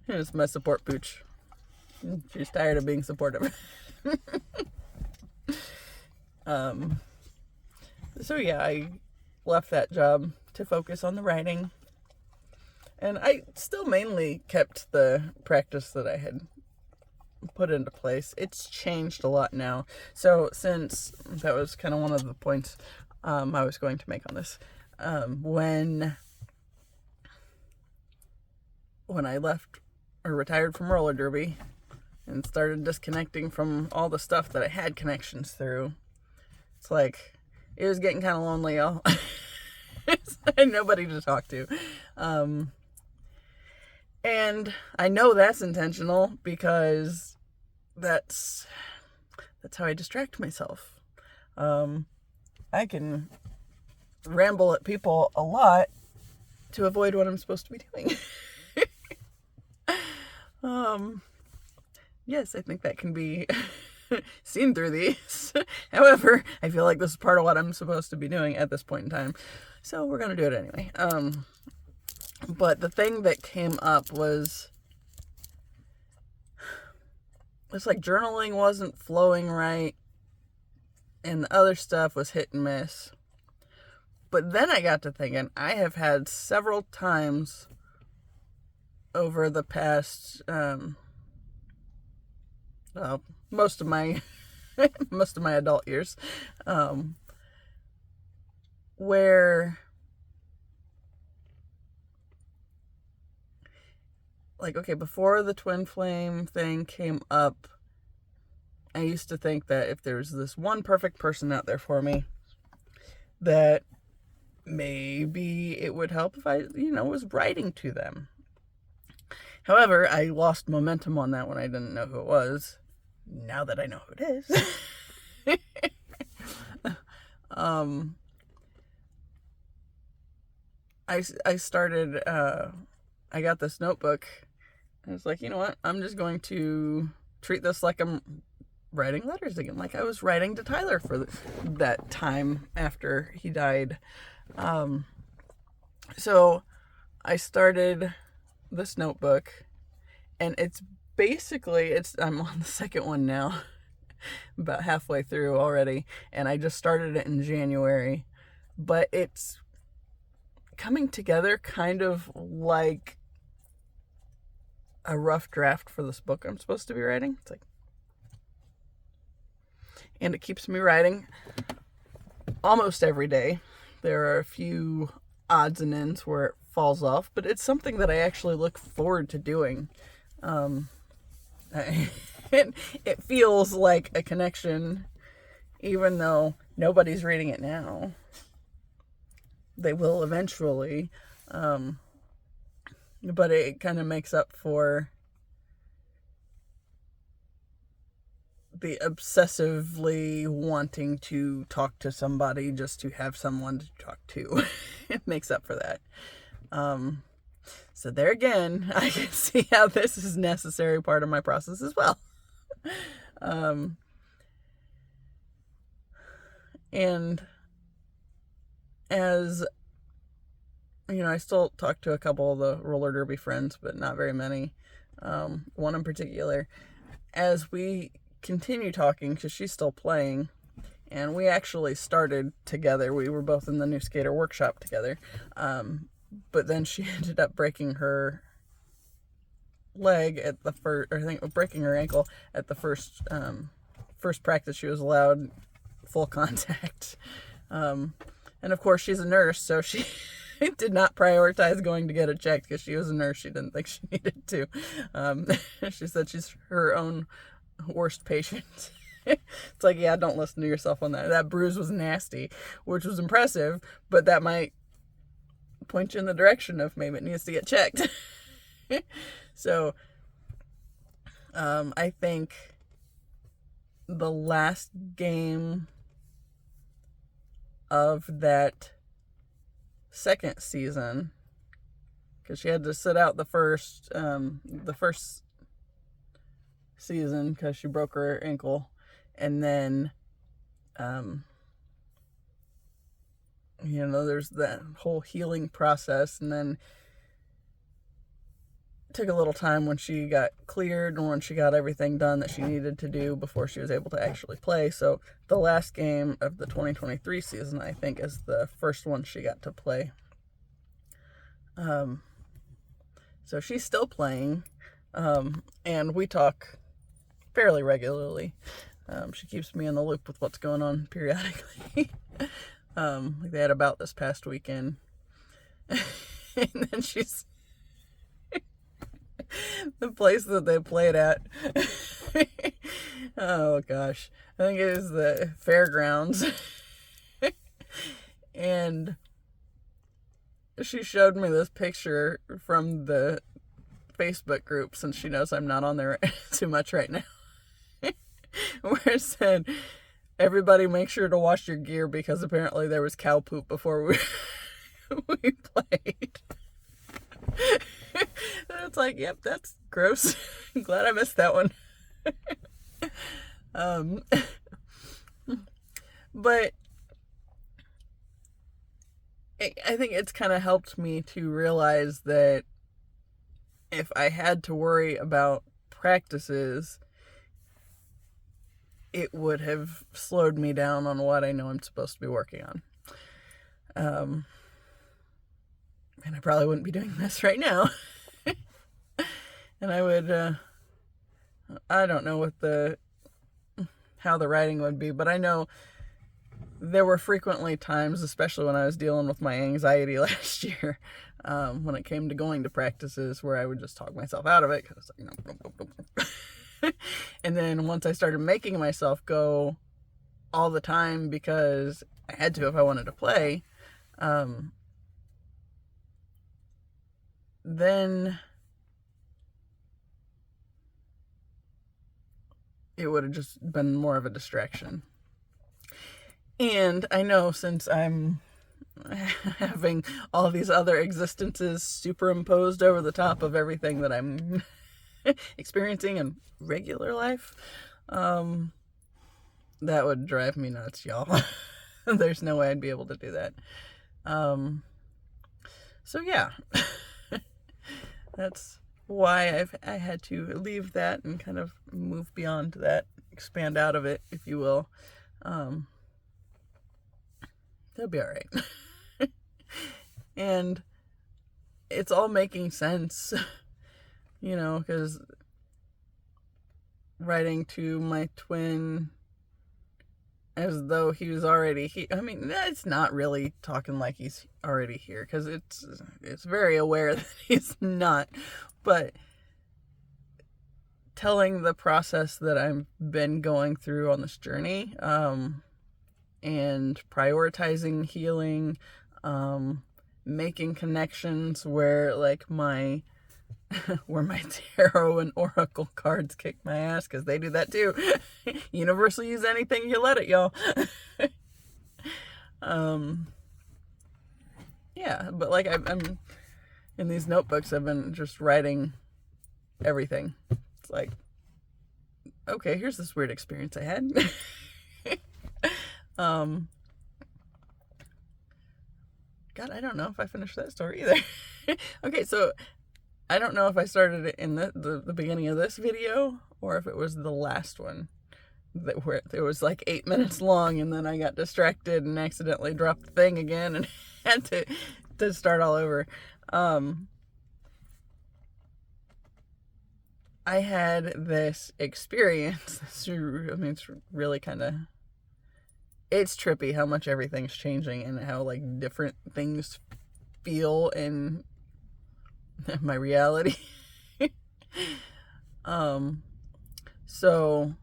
It's my support pooch. She's tired of being supportive. So yeah, I left that job to focus on the writing. And I still mainly kept the practice that I had put into place. It's changed a lot now. So since that was kind of one of the points I was going to make on this, when I left or retired from roller derby and started disconnecting from all the stuff that I had connections through, it's like it was getting kind of lonely, y'all. I had nobody to talk to. And I know that's intentional because that's how I distract myself. I can ramble at people a lot to avoid what I'm supposed to be doing. Yes, I think that can be seen through these. However, I feel like this is part of what I'm supposed to be doing at this point in time. So we're going to do it anyway. But the thing that came up was, it's like journaling wasn't flowing right, and the other stuff was hit and miss. But then I got to thinking, I have had several times over the past, most of my adult years, where, like, okay, before the twin flame thing came up, I used to think that if there was this one perfect person out there for me, that maybe it would help if I, was writing to them. However, I lost momentum on that when I didn't know who it was. Now that I know who it is. I started, I got this notebook. I was like, you know what? I'm just going to treat this like I'm writing letters again. Like I was writing to Tyler for that time after he died. So I started this notebook, and it's basically, I'm on the second one now, about halfway through already, and I just started it in January, but it's coming together kind of like a rough draft for this book I'm supposed to be writing. It's like, and it keeps me writing almost every day. There are a few odds and ends where it falls off, but it's something that I actually look forward to doing. It feels like a connection, even though nobody's reading it now. They will eventually, but it kind of makes up for the obsessively wanting to talk to somebody just to have someone to talk to. It makes up for that. So there again, I can see how this is a necessary part of my process as well. And as you know, I still talk to a couple of the roller derby friends, but not very many. One in particular, as we continue talking, because she's still playing, and we actually started together. We were both in the New Skater workshop together, but then she ended up breaking her leg at the first, or I think breaking her ankle at the first practice she was allowed full contact. And of course she's a nurse, so she did not prioritize going to get it checked because she was a nurse. She didn't think she needed to. She said she's her own worst patient. It's like, yeah, don't listen to yourself on that. That bruise was nasty, which was impressive, but that might point you in the direction of maybe it needs to get checked. So, I think the last game of that second season, because she had to sit out the first season because she broke her ankle, and then there's that whole healing process, and then it took a little time when she got cleared and when she got everything done that she needed to do before she was able to actually play. So the last game of the 2023 season, I think, is the first one she got to play. So she's still playing, and we talk fairly regularly. She keeps me in the loop with what's going on periodically. Like they had a bout this past weekend. And then she's the place that they played at. Oh gosh. I think it is the fairgrounds. And she showed me this picture from the Facebook group, since she knows I'm not on there too much right now. Where it said, everybody make sure to wash your gear because apparently there was cow poop before we played. And it's like, yep, that's gross. I'm glad I missed that one. But I think it's kind of helped me to realize that if I had to worry about practices, it would have slowed me down on what I know I'm supposed to be working on. And I probably wouldn't be doing this right now. And I would, I don't know how the writing would be, but I know there were frequently times, especially when I was dealing with my anxiety last year, when it came to going to practices, where I would just talk myself out of it, because, and then once I started making myself go all the time because I had to if I wanted to play, then it would have just been more of a distraction. And I know, since I'm having all these other existences superimposed over the top of everything that I'm experiencing in regular life, that would drive me nuts, y'all. There's no way I'd be able to do that. So yeah, that's why I had to leave that and kind of move beyond that, expand out of it, if you will. That'll be all right. And it's all making sense, you know, because writing to my twin as though he was already here. I mean, it's not really talking like he's already here, because it's very aware that he's not. But telling the process that I've been going through on this journey, and prioritizing healing, making connections where like my tarot and oracle cards kick my ass, because they do that too. Universe will use anything you let it, y'all. Yeah, but like I'm in these notebooks, I've been just writing everything. It's like, okay, here's this weird experience I had. God, I don't know if I finished that story either. Okay, so I don't know if I started it in the beginning of this video or if it was the last one, where it was like 8 minutes long, and then I got distracted and accidentally dropped the thing again and had to start all over. I had this experience. I mean, it's really it's trippy how much everything's changing and how like different things feel in my reality. So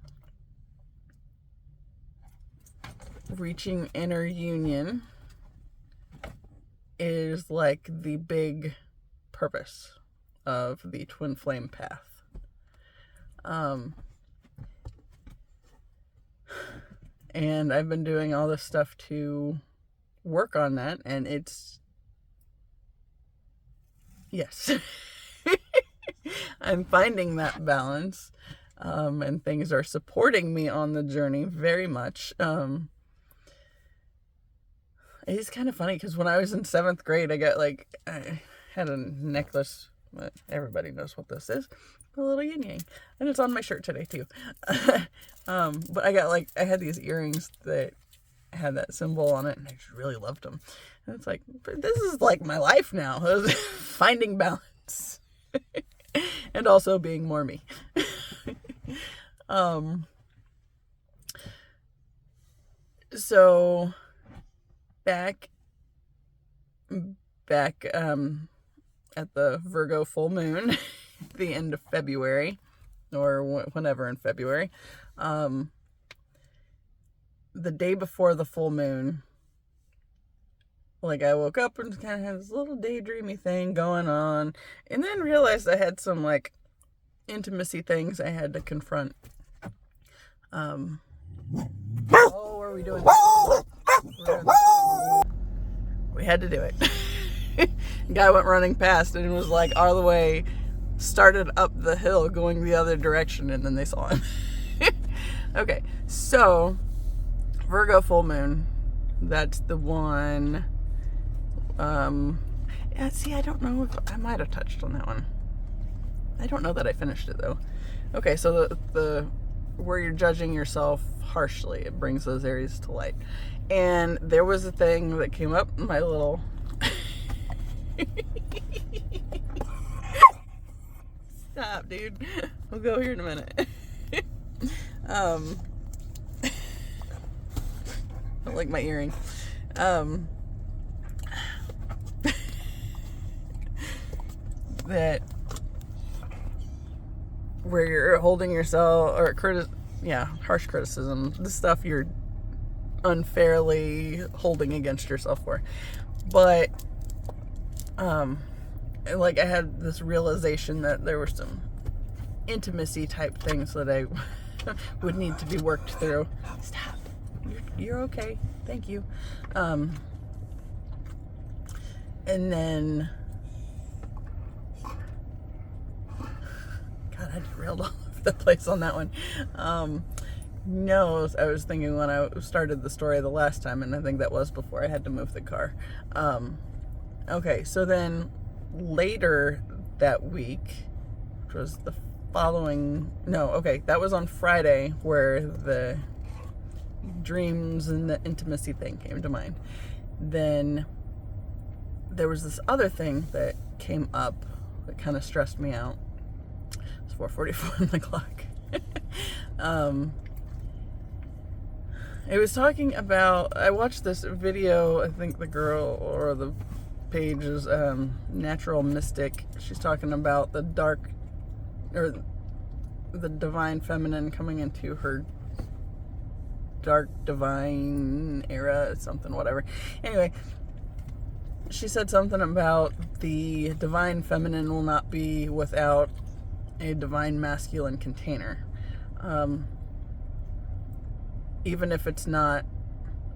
reaching inner union is like the big purpose of the twin flame path. And I've been doing all this stuff to work on that, and yes. I'm finding that balance, and things are supporting me on the journey very much. It's kind of funny, because when I was in 7th grade, I had a necklace, but everybody knows what this is. A little yin yang, and it's on my shirt today too. But I had these earrings that had that symbol on it, and I just really loved them. And it's like, this is like my life now. Finding balance. And also being more me. So back at the Virgo full moon, the end of February, or whenever in February, the day before the full moon, like I woke up and kind of had this little daydreamy thing going on, and then realized I had some like intimacy things I had to confront. Oh, what are we doing? We had to do it. Guy went running past and was like all the way, started up the hill going the other direction, and then they saw him. Okay, so Virgo full moon, that's the one. Yeah, see, I don't know if I might have touched on that one. I don't know that I finished it though. Okay, so the where you're judging yourself harshly, it brings those areas to light. And there was a thing that came up in my little stop, dude. We'll go here in a minute. I don't like my earring. That where you're holding yourself, or harsh criticism, the stuff you're unfairly holding against yourself for. But like I had this realization that there were some intimacy type things that I would need to be worked through. Stop. You're okay. Thank you. And then God, I derailed all over the place on that one. No, I was thinking when I started the story the last time, and I think that was before I had to move the car. Okay, so then later that week, which was the that was on Friday, where the dreams and the intimacy thing came to mind. Then there was this other thing that came up that kind of stressed me out. It's 4:44 on the clock. It was talking about, I watched this video, I think the girl or the page is Natural Mystic. She's talking about the dark, or the divine feminine coming into her dark divine era, something, whatever. Anyway, she said something about the divine feminine will not be without a divine masculine container. Even if it's not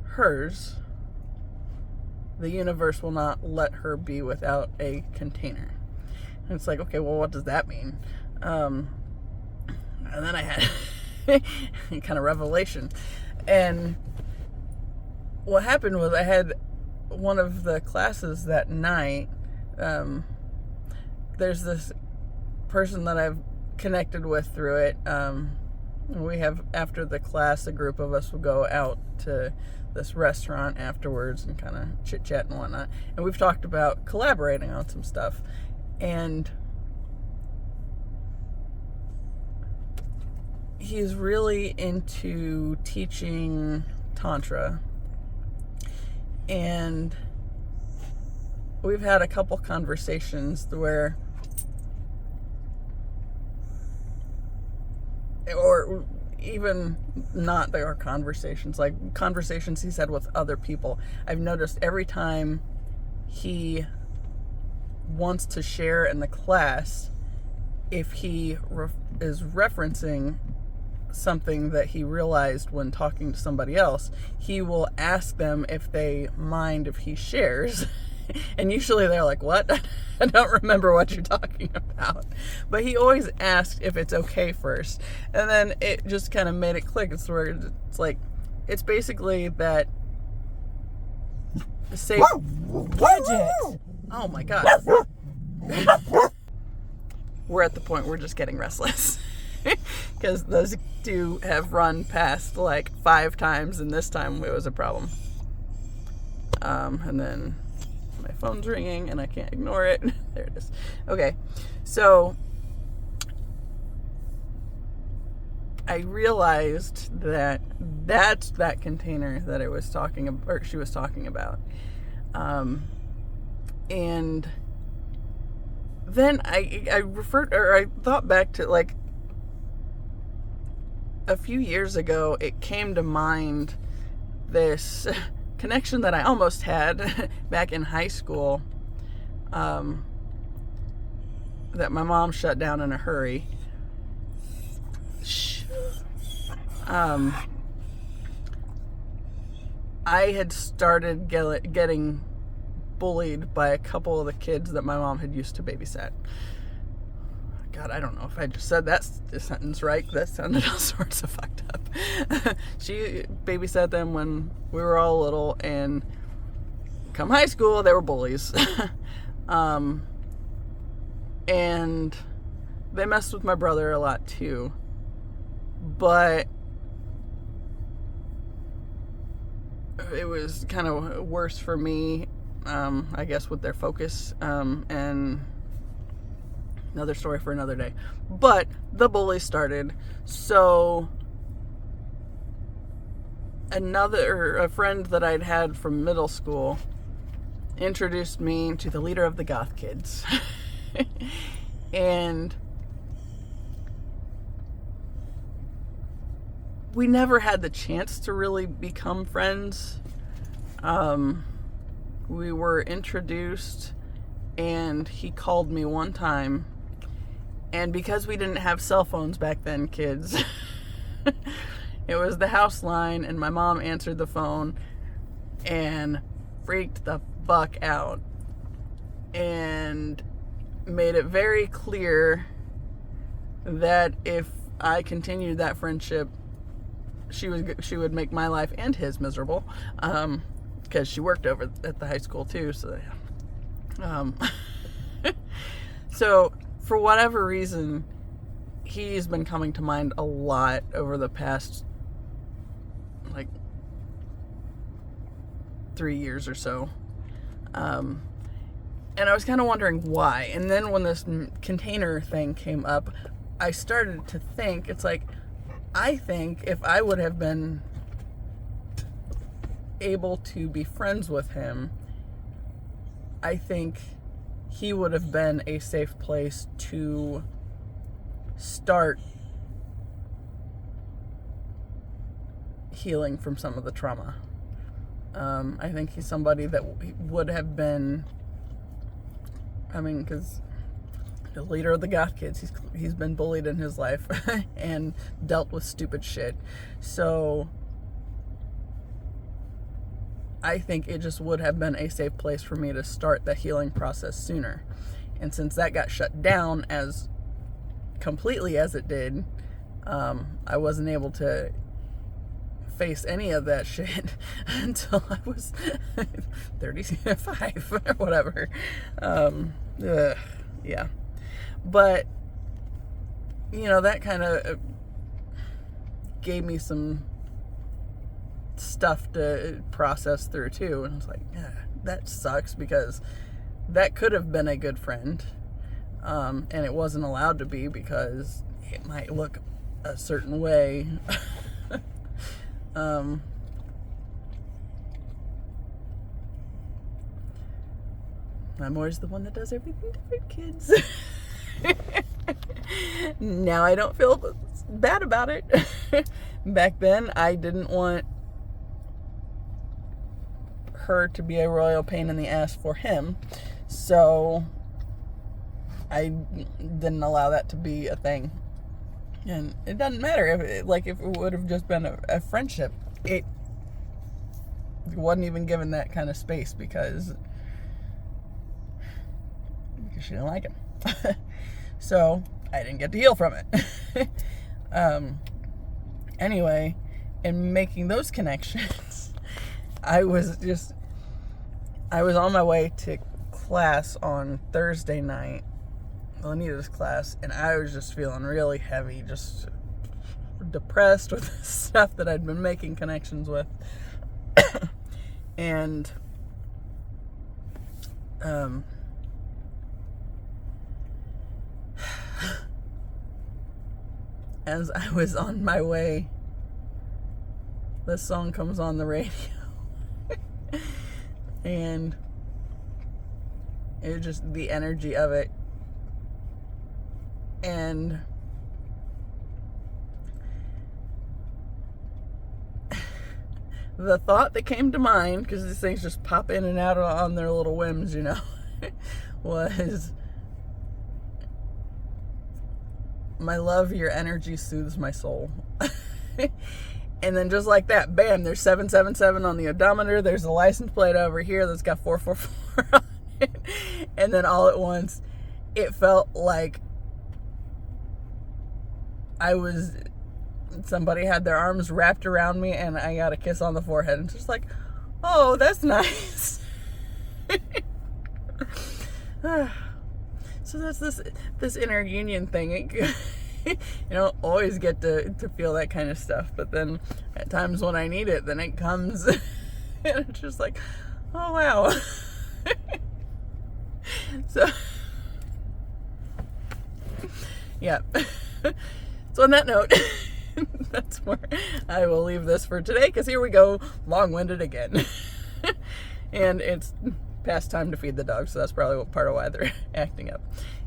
hers, the universe will not let her be without a container. And it's like, okay, well, what does that mean? And then I had kind of revelation. And what happened was, I had one of the classes that night. There's this person that I've connected with through it. We have, after the class, a group of us will go out to this restaurant afterwards and kind of chit chat and whatnot. And we've talked about collaborating on some stuff. And he's really into teaching Tantra. And we've had a couple conversations where, or even not, there are conversations, like conversations he's had with other people. I've noticed every time he wants to share in the class, if he is referencing something that he realized when talking to somebody else, he will ask them if they mind if he shares. And usually they're like, what? I don't remember what you're talking about. But he always asks if it's okay first. And then it just kind of made it click. It's where it's like, it's basically that safe. Gadget! Oh my God. We're at the point we're just getting restless. Because those two have run past like 5 times, and this time it was a problem. And then my phone's ringing and I can't ignore it. There it is. Okay, so I realized that that's that container that I was talking about, or she was talking about. And then I thought back to, like, a few years ago, it came to mind this connection that I almost had back in high school, that my mom shut down in a hurry. I had started getting bullied by a couple of the kids that my mom had used to babysit. God, I don't know if I just said that sentence right. That sounded all sorts of fucked up. She babysat them when we were all little, and come high school, they were bullies. And they messed with my brother a lot too. But it was kind of worse for me, I guess, with their focus, and another story for another day. But the bully started. So a friend that I'd had from middle school introduced me to the leader of the goth kids. And we never had the chance to really become friends. We were introduced, and he called me one time. And because we didn't have cell phones back then, kids, it was the house line, and my mom answered the phone and freaked the fuck out and made it very clear that if I continued that friendship, she would make my life and his miserable, because she worked over at the high school too. So, so for whatever reason, he's been coming to mind a lot over the past, like, 3 years or so. And I was kind of wondering why. And then when this container thing came up, I started to think, it's like, I think if I would have been able to be friends with him, I think he would have been a safe place to start healing from some of the trauma. I think he's somebody that would have been, I mean, because the leader of the Goth Kids, he's been bullied in his life and dealt with stupid shit. So I think it just would have been a safe place for me to start the healing process sooner. And since that got shut down as completely as it did, I wasn't able to face any of that shit until I was 35 or whatever. Yeah. But, you know, that kind of gave me some stuff to process through too. And I was like, yeah, that sucks, because that could have been a good friend. And it wasn't allowed to be because it might look a certain way. I'm always the one that does everything different, kids. Now I don't feel bad about it. Back then, I didn't want her to be a royal pain in the ass for him, so I didn't allow that to be a thing. And it doesn't matter if it would have just been a friendship. It wasn't even given that kind of space because she didn't like him. So I didn't get to heal from it. Anyway, in making those connections, I was on my way to class on Thursday night, Anita's class, and I was just feeling really heavy, just depressed with the stuff that I'd been making connections with. And as I was on my way, this song comes on the radio. And it was just the energy of it. And the thought that came to mind, because these things just pop in and out on their little whims, you know, was, my love, your energy soothes my soul. And then just like that, bam, there's 777 on the odometer. There's a license plate over here that's got 444 on it. And then all at once, it felt like somebody had their arms wrapped around me and I got a kiss on the forehead. And just like, oh, that's nice. So that's this inner union thing. You don't always get to feel that kind of stuff, but then at times when I need it, then it comes. And it's just like, oh wow. So yeah. So on that note, that's where I will leave this for today, because here we go, long-winded again. And it's past time to feed the dogs, so that's probably part of why they're acting up.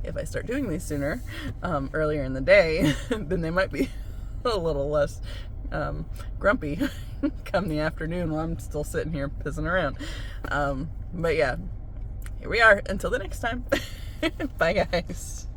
If I start doing these sooner, earlier in the day, then they might be a little less grumpy come the afternoon while I'm still sitting here pissing around. But yeah, here we are. Until the next time. Bye, guys.